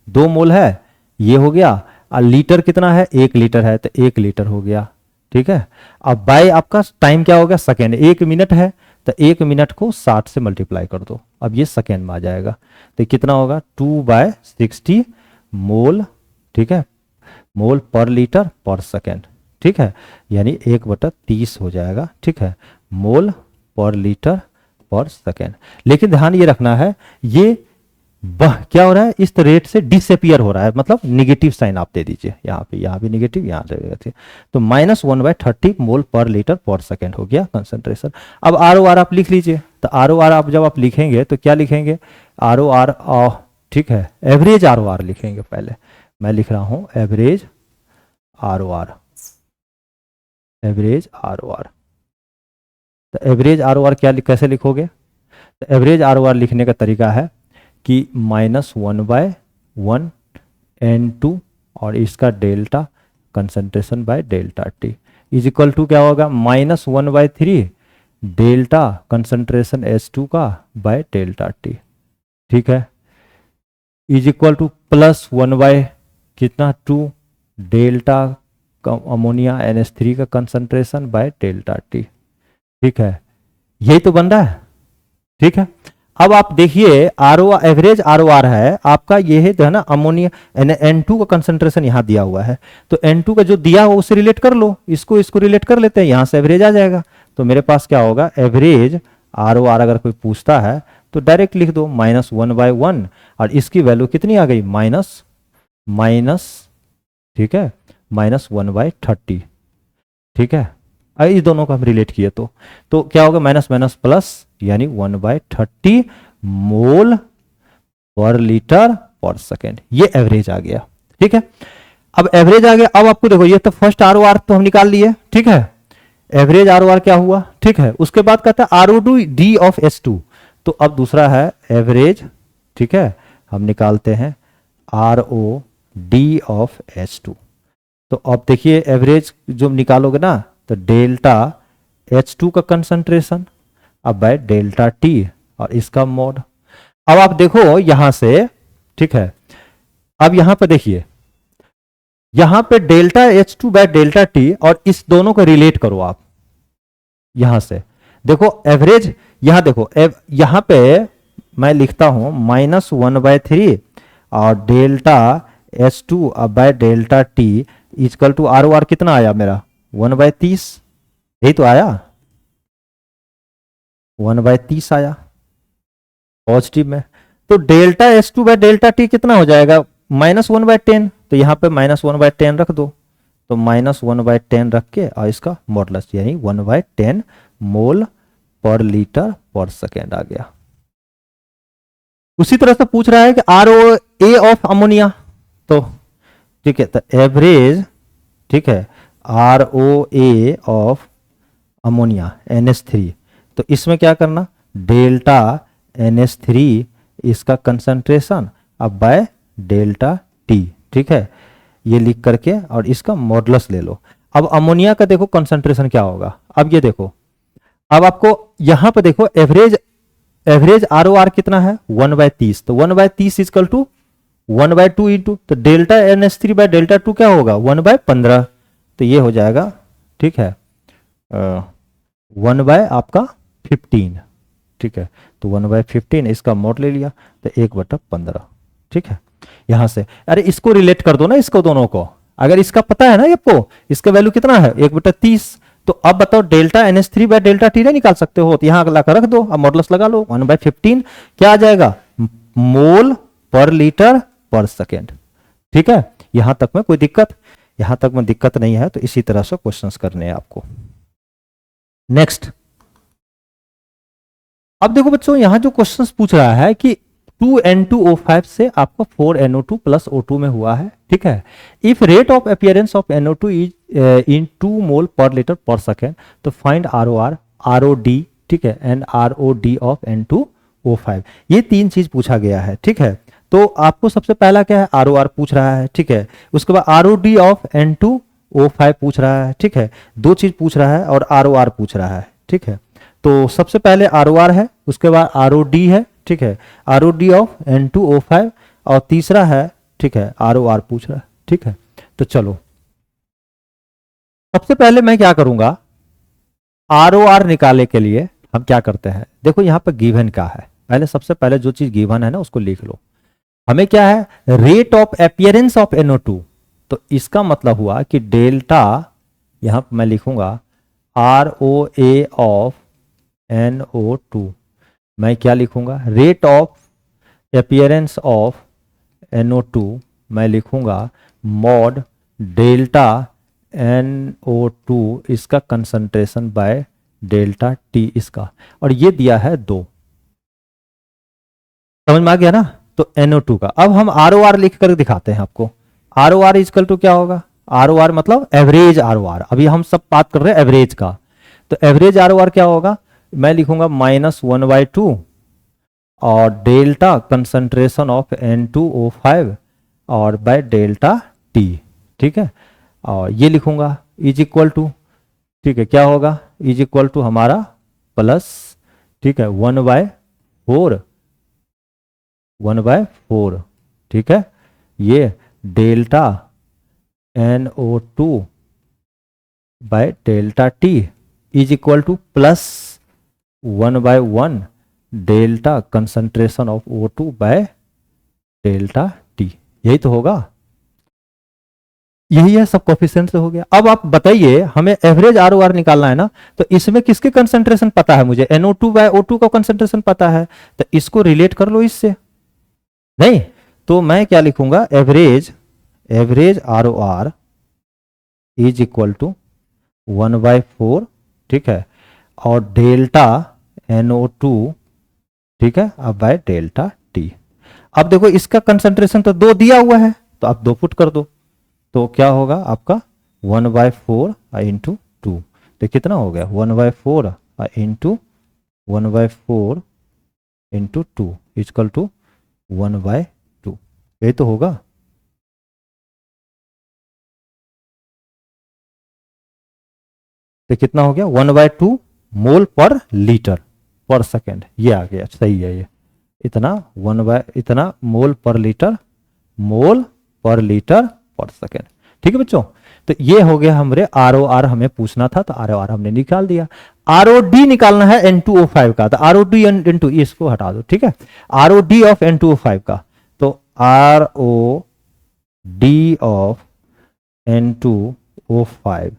2 मोल है, ये हो गया। और लीटर कितना है, 1 लीटर है, तो 1 लीटर हो गया, ठीक है। अब बाय आपका टाइम क्या हो गया, सेकेंड, 1 मिनट है, तो 1 मिनट को 60 से मल्टीप्लाई कर दो, अब ये सेकेंड में आ जाएगा। तो कितना होगा, 2/60 मोल, ठीक है, मोल पर लीटर पर सेकेंड, ठीक है, यानी 1/30 हो जाएगा, ठीक है, मोल पर लीटर पर सेकेंड। लेकिन ध्यान ये रखना है, ये क्या हो रहा है, इस रेट से डिसअपियर हो रहा है, मतलब निगेटिव साइन आप दे दीजिए, यहाँ भी निगेटिव, यहाँ से, तो -1/30 मोल पर लीटर पर सेकेंड हो गया कंसंट्रेशन। अब ROR आप लिख लीजिए, तो ROR आप जब आप लिखेंगे तो क्या लिखेंगे, ROR, ठीक है, एवरेज ROR लिखेंगे। पहले मैं लिख रहा हूं एवरेज ROR, एवरेज ROR। तो एवरेज ROR क्या कैसे लिखोगे, तो एवरेज ROR लिखने का तरीका है कि -1/1 N2 और इसका delta concentration by delta T is equal to क्या होगा, -1/3 डेल्टा कंसंट्रेशन H2 का बाय डेल्टा टी, ठीक है, इज इक्वल टू +1 कितना 2 डेल्टा अमोनिया NH3 का कंसंट्रेशन बाय डेल्टा टी, ठीक है, यही तो बन रहा है, ठीक है। अब आप देखिए एवरेज ROR है आपका, ये है जो है ना अमोनिया N2 का कंसंट्रेशन यहाँ दिया हुआ है, तो N2 का जो दिया हुआ उससे रिलेट कर लो, इसको रिलेट कर लेते हैं, यहाँ से एवरेज आ जाएगा। तो मेरे पास क्या होगा, एवरेज ROR अगर कोई पूछता है तो डायरेक्ट लिख दो -1/1, और इसकी वैल्यू कितनी आ गई, माइनस, ठीक है, -1/30, ठीक है। इस दोनों को हम रिलेट किए तो क्या होगा, माइनस माइनस प्लस, यानी 1/30 मोल पर लीटर पर सेकेंड, ये एवरेज आ गया, ठीक है। अब एवरेज आ गया, अब आपको देखो ये तो फर्स्ट ROR तो हम निकाल लिए, ठीक है, एवरेज ROR क्या हुआ, ठीक है। उसके बाद कहता है ROD ऑफ H2, तो अब दूसरा है एवरेज, ठीक है, हम निकालते हैं ROD ऑफ H2। तो अब देखिए एवरेज जो निकालोगे ना, तो डेल्टा H2 का कंसंट्रेशन अब बाय डेल्टा टी और इसका मोड। अब आप देखो यहां से, ठीक है, अब यहां पे देखिए, यहां पे delta H2 by delta T और इस दोनों को रिलेट करो आप, यहां से देखो एवरेज, यहां देखो यहां पे मैं लिखता हूं -1/3 और delta H2 by delta T equal to ROR कितना आया मेरा, 1/30, यही तो आया, 1/30 आया पॉजिटिव में। तो delta H2 by delta T कितना हो जाएगा, -1/10, तो यहाँ पे -1/10 रख दो, तो -1/10 रख के और इसका मॉडुलस यानी 1/10 मोल पर लीटर पर सेकेंड आ गया। उसी तरह से पूछ रहा है कि ROA ऑफ अमोनिया, तो ठीक है, तो एवरेज, ठीक है, ROA ऑफ अमोनिया NH3, तो इसमें क्या करना, डेल्टा NH3 इसका कंसंट्रेशन अब बाय डेल्टा टी, ठीक है, ये लिख करके और इसका मॉडुलस ले लो। अब अमोनिया का देखो कंसंट्रेशन क्या होगा, अब ये देखो, अब आपको यहां पे देखो एवरेज ROR कितना है 1/30, तो 1/30 इक्वल टू 1/2 इंटू, तो डेल्टा NH3 बाय डेल्टा 2 क्या होगा 1/15, तो ये हो जाएगा, ठीक है, 1 बाय आपका 15, ठीक है, तो 1/15 इसका मॉड ले लिया तो 1/15, ठीक है। यहां से अरे इसको रिलेट कर दो ना, इसको दोनों को, अगर इसका पता है ना आपको, इसका वैल्यू कितना है 1/30, तो अब बताओ डेल्टा NH3/ΔT नहीं निकाल सकते हो, तो यहां ला कर रख दो, अब मॉडुलस लगा लो 1/15 क्या आ जाएगा, मोल पर लीटर पर सेकेंड, ठीक है। यहां तक में कोई दिक्कत, यहां तक में दिक्कत नहीं है, तो इसी तरह से क्वेश्चंस करने हैं आपको। नेक्स्ट, अब देखो बच्चों यहां जो क्वेश्चंस पूछ रहा है कि 2N2O5 से आपका 4NO2 प्लस O2 में हुआ है, ठीक है। If rate of appearance of NO2 is in 2 मोल पर लीटर पर सेकेंड, तो फाइंड ROR, ROD, ठीक है, एंड ROD ऑफ N2O5। ये तीन चीज पूछा गया है, ठीक है। तो आपको सबसे पहला क्या है, ROR पूछ रहा है, ठीक है। उसके बाद ROD ऑफ N2O5 पूछ रहा है, ठीक है। दो चीज पूछ रहा है और ROR पूछ रहा है, ठीक है। तो सबसे पहले ROR है, उसके बाद ROD है, ठीक है, ROD ऑफ N2O5, और तीसरा है, ठीक है, ROR पूछ रहा है, ठीक है। तो चलो सबसे पहले मैं क्या करूंगा, ROR निकालने के लिए हम क्या करते हैं, देखो यहां पर गिवन क्या है, पहले सबसे पहले जो चीज गिवन है ना उसको लिख लो। हमें क्या है, rate of appearance of NO2, तो इसका मतलब हुआ कि डेल्टा, यहां पर मैं लिखूंगा ROA ऑफ NO2, मैं क्या लिखूंगा, rate of appearance of NO2 मैं लिखूंगा मॉड डेल्टा NO2 इसका कंसंट्रेशन बाय डेल्टा T इसका, और ये दिया है 2, समझ में आ गया ना। तो NO2 का अब हम ROR लिख कर दिखाते हैं आपको। ROR इक्वल टू क्या होगा, ROR मतलब एवरेज ROR, अभी हम सब बात कर रहे हैं एवरेज का, तो एवरेज ROR क्या होगा, मैं लिखूंगा -1/2 और डेल्टा कंसंट्रेशन ऑफ N2O5 और बाय डेल्टा T, ठीक है। और ये लिखूंगा इज इक्वल टू, ठीक है, क्या होगा, इज इक्वल टू हमारा प्लस, ठीक है, 1/4, ठीक है, ये delta NO2 bye delta T is equal two plus 1/1 delta concentration of O2 bye delta T, यही तो होगा, यही है, सब कोफिशिएंट से हो गया। अब आप बताइए हमें एवरेज ROR निकालना है ना, तो इसमें किसके कंसंट्रेशन पता है, मुझे NO2 बाय O2 का कंसंट्रेशन पता है, तो इसको रिलेट कर लो इससे, नहीं तो मैं क्या लिखूंगा, average ROR is equal to 1/4, ठीक है, और डेल्टा NO2, ठीक है, अब बाय डेल्टा T। अब देखो इसका कंसंट्रेशन तो 2 दिया हुआ है, तो आप 2 पुट कर दो, तो क्या होगा आपका 1/4 इंटू 2, तो कितना हो गया 1/4 इंटू 1/4 इंटू 2 इक्वल टू 1/2, यही तो होगा। तो कितना हो गया 1/2 मोल पर लीटर पर सेकेंड, ये आ गया, सही है ये, इतना इतना मोल पर लीटर पर सेकेंड, ठीक है बच्चों। तो ये हो गया हमारे ROR, हमें पूछना था तो ROR हमने निकाल दिया। ROD निकालना है N2O5 का, तो ROD N2 इसको हटा दो, ठीक है, ROD ऑफ N2O5 का, तो ROD ऑफ N2O5,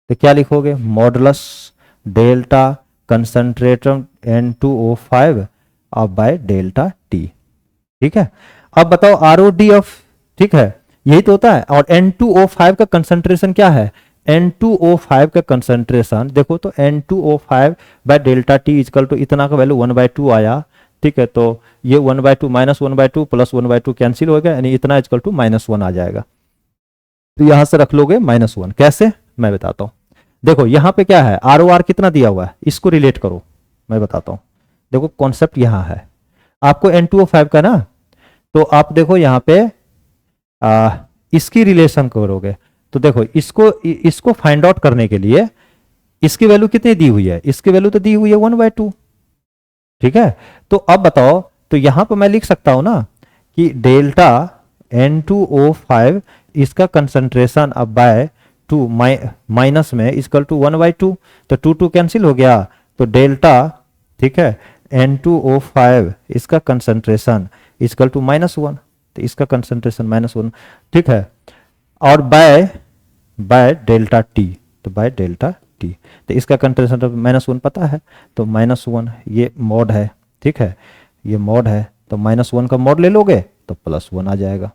तो क्या लिखोगे, मॉडुलस डेल्टा कंसंट्रेशन N2O5 अब बाय डेल्टा T, ठीक है। अब बताओ ROD ऑफ, ठीक है, यही तो होता है, और N2O5 का कंसंट्रेशन क्या है, N2O5 का कंसंट्रेशन देखो तो N2O5 by delta T equal to इतना का वैल्यू 1/2 आया, ठीक है, तो ये 1/2 -1/2 प्लस 1/2 कैंसिल हो गया, यानी इतना इक्वल टू -1 आ जाएगा, तो यहां से रख लोगे -1, कैसे मैं बताता हूं। देखो यहां पे क्या है, ROR कितना दिया हुआ है, इसको रिलेट करो, मैं बताता हूं। देखो कॉन्सेप्ट यहां है, आपको N2O5 का ना, तो आप देखो यहां पे इसकी रिलेशन करोगे, तो देखो इसको फाइंड आउट करने के लिए इसकी वैल्यू कितनी दी हुई है, इसकी वैल्यू तो दी हुई है 1/2, ठीक है। तो अब बताओ, तो यहां पर मैं लिख सकता हूं ना कि डेल्टा N2O5 इसका कंसंट्रेशन अब बाय 2 माइनस में इक्वल टू 1/2, तो 2 कैंसिल हो गया, तो डेल्टा, ठीक है, N2O5 इसका कंसंट्रेशन इक्वल टू -1, तो इसका कंसंट्रेशन -1, ठीक है। और बाय डेल्टा टी, तो बाय डेल्टा टी, तो इसका कंसंट्रेशन -1 पता है, तो -1 ये मॉड है, ठीक है, ये मॉड है, तो -1 का मॉड ले लोगे तो +1 आ जाएगा,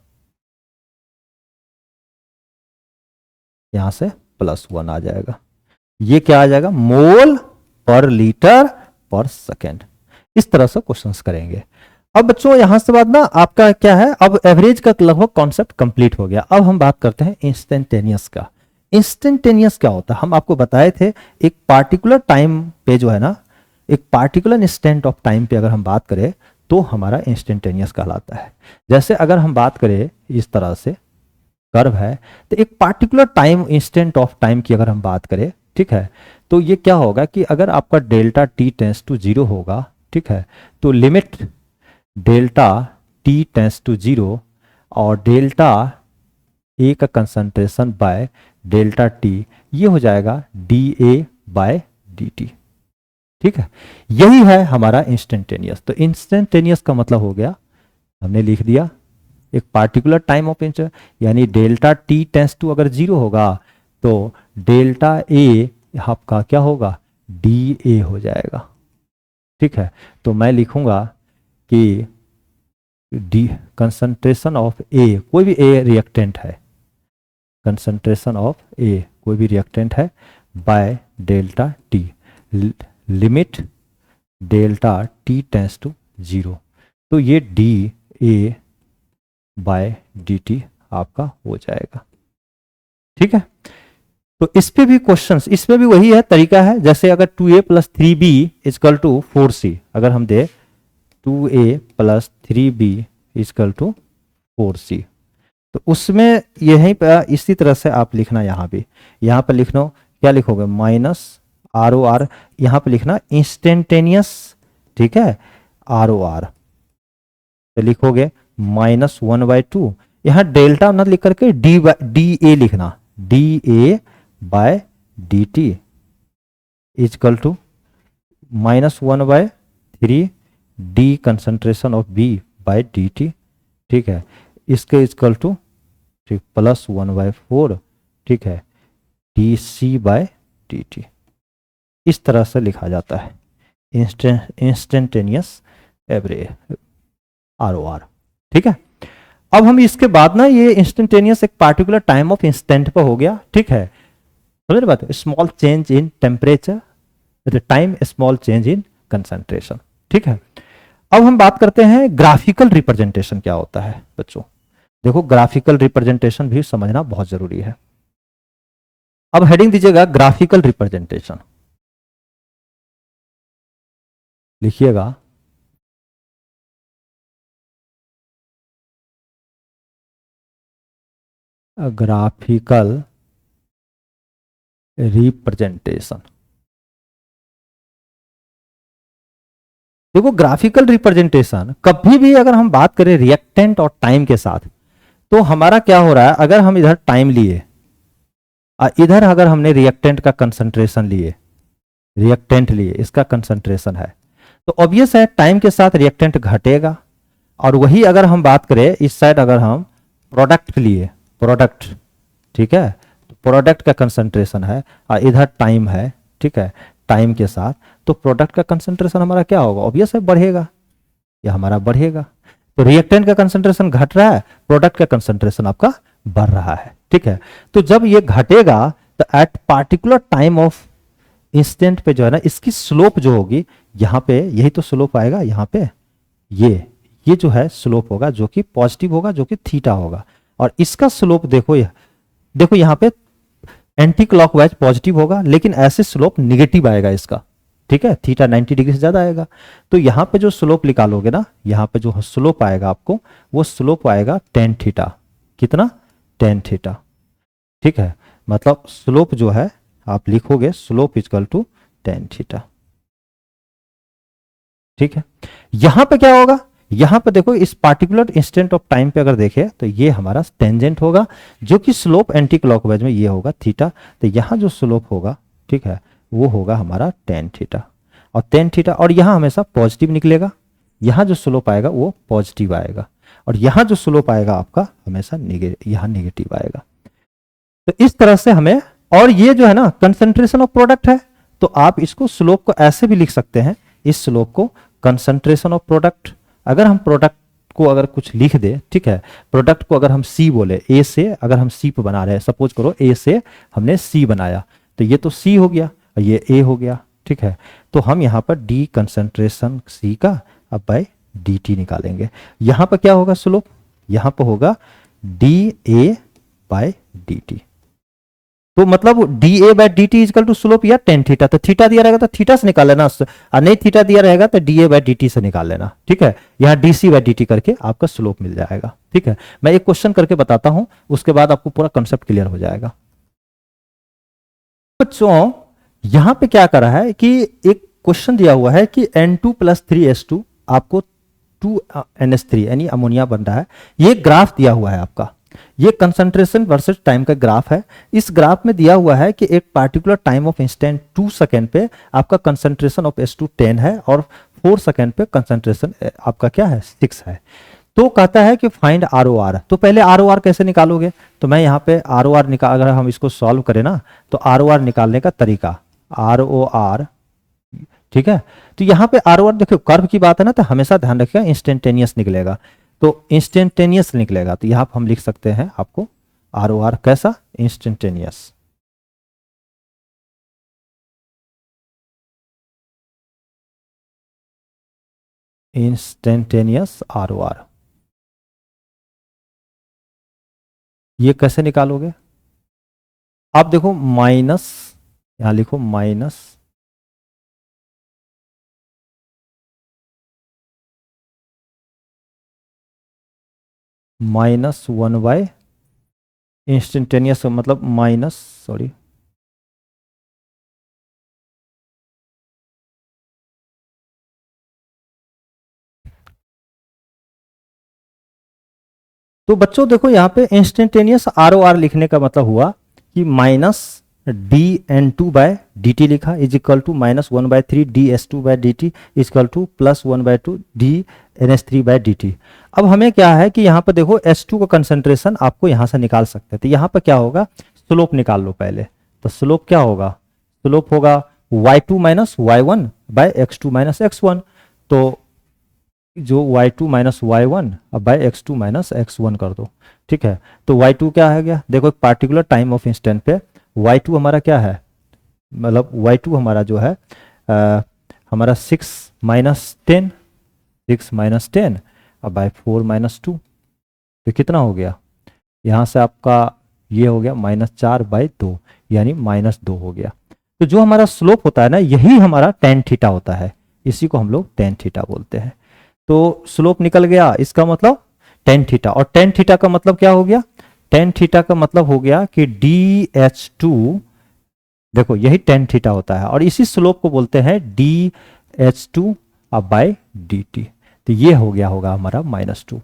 यहां से +1 आ जाएगा। ये क्या आ जाएगा, मोल पर लीटर पर सेकेंड। इस तरह से क्वेश्चंस करेंगे। अब बच्चों यहां से बाद ना आपका क्या है, अब एवरेज का लगभग कॉन्सेप्ट कंप्लीट हो गया। अब हम बात करते हैं इंस्टेंटेनियस का। इंस्टेंटेनियस क्या होता है, हम आपको बताए थे एक पार्टिकुलर टाइम पे जो है ना, एक पार्टिकुलर इंस्टेंट ऑफ टाइम पे अगर हम बात करें तो हमारा इंस्टेंटेनियस कहलाता है। जैसे अगर हम बात करें इस तरह से कर्व है, तो एक particular time instant of time की अगर हम बात करें, ठीक है, तो ये क्या होगा कि अगर आपका डेल्टा टी टेंस टू 0 होगा, ठीक है, तो limit delta T tends to 0 और डेल्टा ए का कंसंट्रेशन बाय डेल्टा टी, ये हो जाएगा D A by D T, ठीक है। यही है हमारा इंस्टेंटेनियस। तो इंस्टेंटेनियस का मतलब हो गया, हमने लिख दिया एक पार्टिकुलर टाइम ऑफ इंस्टेंट, यानी डेल्टा टी टेंस टू अगर 0 होगा तो डेल्टा ए आपका क्या होगा, डी ए हो जाएगा, ठीक है। तो मैं लिखूंगा कि डी कंसंट्रेशन ऑफ ए, कोई भी ए रिएक्टेंट है, कंसंट्रेशन ऑफ ए कोई भी रिएक्टेंट है by delta T, limit delta T tends to 0, तो ये D A by D T आपका हो जाएगा, ठीक है। तो इस पे भी क्वेश्चंस, इसमें भी वही है तरीका है, जैसे अगर 2a + 3b = 4c, अगर हम दे 2a + 3b = 4c, तो उसमें यहीं पर इसी तरह से आप लिखना, यहाँ भी, यहाँ पर लिखना क्या लिखोगे, -ROR, यहाँ पर लिखना इंस्टेंटेनियस, ठीक है, ROR, तो लिखोगे -1/2, यहाँ डेल्टा ना लिख करके डी ए लिखना, D A by D T is equal to -1/3 D concentration of B by D T, ठीक है, इसके इजकल टू, ठीक, +1/4, ठीक है, D C by D T. इस तरह से लिखा जाता है इंस्टेंटेनियस एवरेज ROR, ठीक है। अब हम इसके बाद ना, ये इंस्टेंटेनियस एक पार्टिकुलर टाइम ऑफ इंस्टेंट पर हो गया, ठीक है, समझ रहे बात, small change in temperature time, small change in concentration, ठीक है। अब हम बात करते हैं ग्राफिकल रिप्रेजेंटेशन क्या होता है। बच्चों देखो, ग्राफिकल रिप्रेजेंटेशन भी समझना बहुत जरूरी है। अब हेडिंग दीजिएगा ग्राफिकल रिप्रेजेंटेशन, लिखिएगा ग्राफिकल रिप्रेजेंटेशन। देखो ग्राफिकल रिप्रेजेंटेशन कभी भी अगर हम बात करें रिएक्टेंट और टाइम के साथ, तो हमारा क्या हो रहा है, अगर हम इधर टाइम लिए, इधर अगर हमने रिएक्टेंट का कंसंट्रेशन लिए, रिएक्टेंट लिए, इसका कंसंट्रेशन है, तो ऑब्वियस है टाइम के साथ रिएक्टेंट घटेगा। और वही अगर हम बात करें इस साइड, अगर हम प्रोडक्ट लिए, प्रोडक्ट, ठीक है, तो प्रोडक्ट का कंसंट्रेशन है और इधर टाइम है, ठीक है, टाइम के साथ, तो प्रोडक्ट का कंसंट्रेशन हमारा क्या होगा, ऑब्वियस है बढ़ेगा, या हमारा बढ़ेगा। तो रिएक्टेंट का कंसंट्रेशन घट रहा है, प्रोडक्ट का कंसंट्रेशन आपका बढ़ रहा है, ठीक है। तो जब ये घटेगा तो eight particular time of instant पे जो है ना, इसकी स्लोप जो होगी यहाँ पे, यही तो स्लोप आएगा यहाँ पे, ये जो है स्लोप होगा जो कि पॉजिटिव होगा, जो कि थीटा होगा। और इसका स्लोप देखो, देखो यहाँ पे एंटी क्लॉकवाइज पॉजिटिव होगा, लेकिन ऐसे स्लोप निगेटिव आएगा इसका, ठीक है, थीटा 90 डिग्री से ज्यादा आएगा। तो यहाँ पे जो स्लोप निकालोगे ना, यहाँ पे जो स्लोप आएगा आपको, वो स्लोप आएगा tan थीटा, कितना, tan थीटा, ठीक है। मतलब स्लोप जो है आप लिखोगे slope equal to tan theta, ठीक है। यहां पे क्या होगा, यहां पे देखो इस पार्टिकुलर इंस्टेंट ऑफ टाइम पे अगर देखें तो ये हमारा टेंजेंट होगा, जो कि स्लोप एंटी क्लॉकवाइज में ये होगा थीटा, तो यहां जो स्लोप होगा, ठीक है, वो होगा हमारा tan थीटा। और टेन थीटा, और यहाँ हमेशा पॉजिटिव निकलेगा, यहाँ जो स्लोप आएगा वो पॉजिटिव आएगा, और यहाँ जो स्लोप आएगा आपका हमेशा यहाँ नेगेटिव आएगा। तो इस तरह से हमें, और ये जो है ना कंसंट्रेशन ऑफ प्रोडक्ट है, तो आप इसको स्लोप को ऐसे भी लिख सकते हैं, इस स्लोप को कंसंट्रेशन ऑफ प्रोडक्ट। अगर हम प्रोडक्ट को अगर कुछ लिख दे, ठीक है, प्रोडक्ट को अगर हम सी बोले, ए से अगर हम सी पे बना रहे हैं, सपोज करो ए से हमने सी बनाया, तो ये तो सी हो गया और ये ए हो गया, ठीक है। तो हम यहाँ पर डी कंसंट्रेशन सी का अब बाय डी टी निकालेंगे। यहाँ पर क्या होगा स्लोप, यहाँ पर होगा D A by D T. तो मतलब D A by D T is equal to slope या टेन थीटा, तो थीटा दिया रहेगा तो थीटा से निकाल लेना, और नहीं थीटा दिया रहेगा तो D A by D T से निकाल लेना, ठीक है। यहाँ D C by D T करके आपका स्लोप मिल जाएगा, ठीक है। मैं एक क्वेश्चन करके बताता हूं, उसके बाद आपको पूरा कंसेप्ट क्लियर हो जाएगा। बच्चों यहां पे क्या करा है कि एक क्वेश्चन दिया हुआ है कि N2 + 3H2 आपको 2NH3 यानी अमोनिया बन रहा है। ये ग्राफ दिया हुआ है आपका, ये कंसंट्रेशन वर्सेस टाइम का ग्राफ है। इस ग्राफ में दिया हुआ है कि एक particular time of instant 2 second पे आपका कंसंट्रेशन ऑफ H2 10 है और 4 सेकेंड पे कंसंट्रेशन आपका क्या है 6 है। तो कहता है कि फाइंड ROR। तो पहले ROR कैसे निकालोगे, तो मैं यहाँ पे ROR निकाल, अगर हम इसको सॉल्व करें ना, तो ROR निकालने का तरीका ROR, ठीक है। तो यहाँ पे ROR देखो कर्व की बात है ना, तो हमेशा ध्यान रखिएगा इंस्टेंटेनियस निकलेगा, तो इंस्टेंटेनियस निकलेगा, तो यहाँ हम लिख सकते हैं आपको ROR कैसा, इंस्टेंटेनियस। इंस्टेंटेनियस ROR ये कैसे निकालोगे, आप देखो माइनस, यहां लिखो माइनस -1 इंस्टेंटेनियस, मतलब माइनस, सॉरी तो बच्चों देखो यहाँ पे इंस्टेंटेनियस ROR लिखने का मतलब हुआ कि माइनस dN2/dt लिखा is equal to -1/3 dS2/dt is equal to +1/2 dNH3/dt। अब हमें क्या है कि यहाँ पर देखो H2 का कंसंट्रेशन आपको यहाँ से निकाल सकते हैं, तो यहाँ पर क्या होगा, स्लोप निकाल लो पहले। तो स्लोप क्या होगा, स्लोप होगा y2 - y1/x2 - x1। तो जो y2 - y1 अब बाय x2 - x1 कर दो, ठीक है। तो y2 क्या है गया, देखो एक पार्टिकुलर टाइम ऑफ इंस्टेंट पे y2 हमारा क्या है, मतलब y2 हमारा जो है हमारा 6 - 10 अब बाय 4 - 2, तो कितना हो गया, यहाँ से आपका ये हो गया -4/2 यानी -2 हो गया। तो जो हमारा स्लोप होता है ना, यही हमारा tan थीटा होता है, इसी को हम लोग tan थीटा बोलते हैं। तो स्लोप निकल गया, इसका मतलब tan थीटा, और tan थीटा का मतलब क्या हो गया, tan थीटा का मतलब हो गया कि DH2, देखो यही tan थीटा होता है, और इसी स्लोप को बोलते हैं DH2 बाय dt। तो ये हो गया होगा हमारा -2,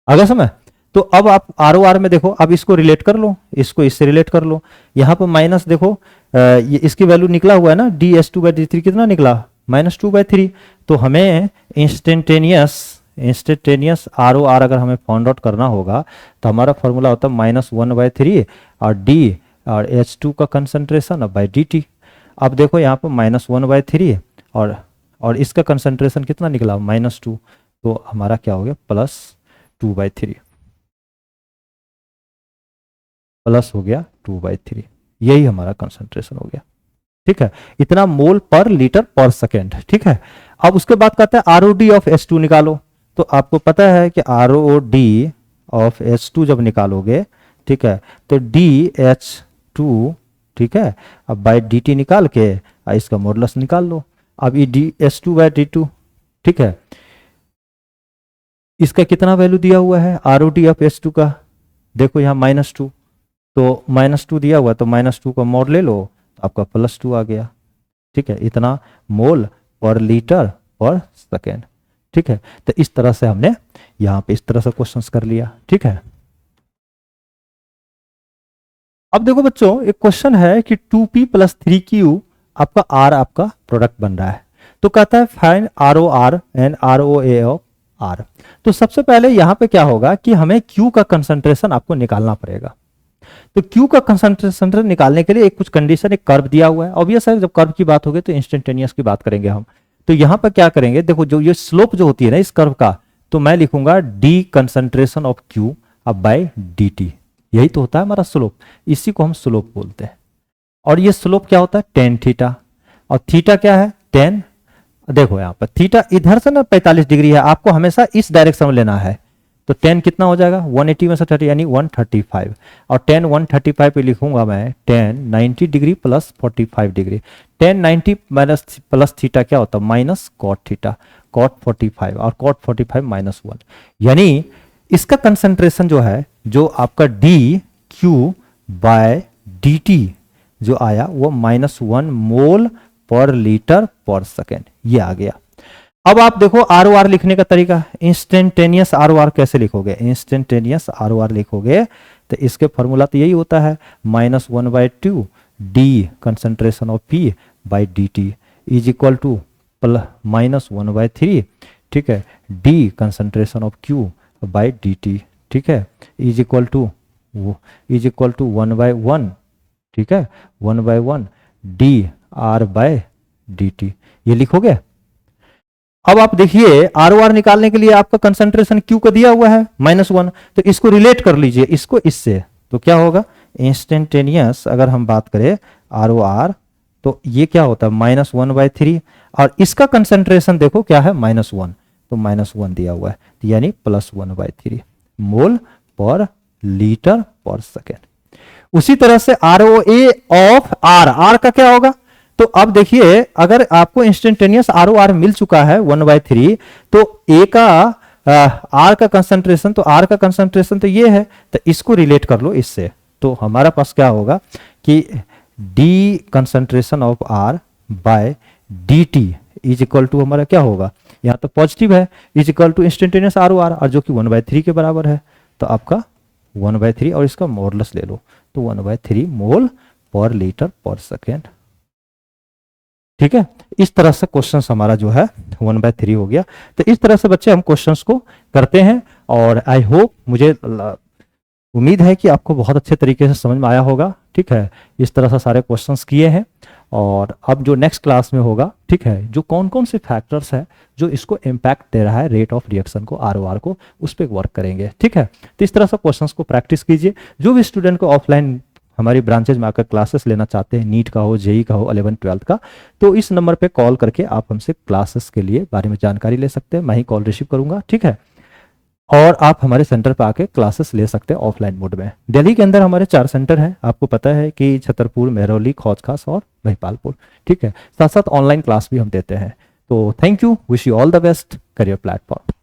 अगर समझ। तो अब आप ROR में देखो, अब इसको रिलेट कर लो, इसको इससे रिलेट कर लो, यहाँ पर माइनस देखो ये इसकी वैल्यू निकला हुआ है ना, DS2/D3 कितना निकला, -2/3। तो हमें इंस्टेंटेनियस ROR अगर हमें फाइंड आउट करना होगा, तो हमारा फॉर्मूला होता है -1/3 और D और H2 का कंसंट्रेशन बाय dt। अब देखो यहाँ पर -1/3 और इसका कंसंट्रेशन कितना निकला -2, तो हमारा क्या हो गया +2/3, प्लस हो गया 2/3, यही हमारा कंसंट्रेशन हो गया, ठीक है। इतना मोल पर लीटर पर सेकेंड, ठीक है। अब उसके बाद कहता है ROD ऑफ H2 निकालो। तो आपको पता है कि ROD ऑफ H2 जब निकालोगे, ठीक है, तो DH2, ठीक है, अब बाय dt निकाल के इसका मॉडुलस निकाल लो। अब ये DH2/d2, ठीक है, इसका कितना वैल्यू दिया हुआ है ROD ऑफ H2 का, देखो यहाँ -2, तो -2 दिया हुआ, तो -2 का मोड ले लो, तो आपका +2 आ गया, ठीक है। इतना मोल पर लीटर पर सेकेंड, ठीक है। तो इस तरह से हमने यहाँ पे इस तरह से क्वेश्चंस कर लिया, ठीक है। अब देखो बच्चों एक क्वेश्चन है कि 2p + 3q आपका R आपका प्रोडक्ट बन रहा है। तो कहता है find ROR and ROA of R। तो सबसे पहले यहां पे क्या होगा कि हमें Q का कंसंट्रेशन आपको निकालना पड़ेगा। तो Q का कंसंट्रेशन निकालने के लिए एक कुछ कंडीशन, एक कर्व दिया हुआ है। ऑब्वियस है, जब कर्व की बात होगी तो इंस्टेंटेनियस की बात करेंगे हम। तो यहां पर क्या करेंगे, देखो जो ये स्लोप जो होती है ना इस कर्व का, तो मैं लिखूंगा D कंसंट्रेशन ऑफ Q अब बाय dt। यही तो होता है हमारा स्लोप, इसी को हम स्लोप बोलते हैं। और ये स्लोप क्या होता है, टेन थीटा। और थीटा क्या है, टेन। देखो यहाँ पर थीटा इधर से ना 45 डिग्री है, आपको हमेशा इस डायरेक्शन में लेना है। तो टेन कितना हो जाएगा, 180 में से 30 यानी 135। और टेन 135 पे लिखूंगा मैं ten 90 degree plus 45 degree. Ten 90 minus plus theta क्या होता है, माइनस कॉट थीटा, कॉट 45 और कॉट 45 माइनस 1। यानी इसका कंसंट्रेशन जो है, जो आपका D Q by D T जो आया वो -1 मोल पर लीटर पर सेकेंड, ये आ गया। अब आप देखो ROR लिखने का तरीका, इंस्टेंटेनियस ROR कैसे लिखोगे, इंस्टेंटेनियस ROR लिखोगे तो इसके फॉर्मूला तो यही होता है -1/2 D concentration of P by D T is equal to -1/3, ठीक है, D concentration of Q by D T, ठीक है, इज इक्वल टू 1/1, ठीक है, 1/1 D R by D T, ये लिखोगे। अब आप देखिए ROR निकालने के लिए आपका कंसंट्रेशन Q का दिया हुआ है -1, तो इसको रिलेट कर लीजिए इसको इससे, तो क्या होगा, इंस्टेंटेनियस अगर हम बात करें ROR तो ये क्या होता है -1/3, और इसका कंसंट्रेशन देखो क्या है -1, तो -1 दिया हुआ है, तो यानी +1/3 मोल पर लीटर पर सेकेंड। उसी तरह से ROA ऑफ R का क्या होगा, तो अब देखिए अगर आपको इंस्टेंटेनियस ROR मिल चुका है 1/3, तो A का R का कंसंट्रेशन, तो R का कंसंट्रेशन तो ये है, तो इसको रिलेट कर लो इससे, तो हमारा पास क्या होगा कि D concentration of R by dt is equal to हमारा क्या होगा, यहाँ तो पॉजिटिव है, is equal to instantaneous ROR और जो कि 1/3 के बराबर है, तो आपका 1/3 और इसका मॉडुलस ले लो, तो 1/3 मोल पर लीटर पर सेकेंड, ठीक है। इस तरह से क्वेश्चन हमारा जो है 1/3 हो गया। तो इस तरह से बच्चे हम क्वेश्चंस को करते हैं, और आई होप, मुझे उम्मीद है कि आपको बहुत अच्छे तरीके से समझ में आया होगा, ठीक है। इस तरह से सारे क्वेश्चंस किए हैं, और अब जो नेक्स्ट क्लास में होगा, ठीक है, जो कौन कौन से फैक्टर्स है जो इसको इम्पैक्ट दे रहा है रेट ऑफ रिएक्शन को, ROR को, उस पर वर्क करेंगे, ठीक है। तो इस तरह से क्वेश्चंस को प्रैक्टिस कीजिए। जो भी स्टूडेंट को ऑफलाइन हमारी ब्रांचेज में आकर क्लासेस लेना चाहते हैं, नीट का हो, जेई का हो, 11th-12th का, तो इस नंबर पे कॉल करके आप हमसे क्लासेस के लिए बारे में जानकारी ले सकते हैं, मैं ही कॉल रिसीव करूंगा, ठीक है। और आप हमारे सेंटर पे आके क्लासेस ले सकते हैं ऑफलाइन मोड में। दिल्ली के अंदर हमारे 4 सेंटर हैं, आपको पता है कि छतरपुर, मेहरौली, खौजखास और महिपालपुर, ठीक है। साथ साथ ऑनलाइन क्लास भी हम देते हैं। तो thank you, wish you all the best, career platform.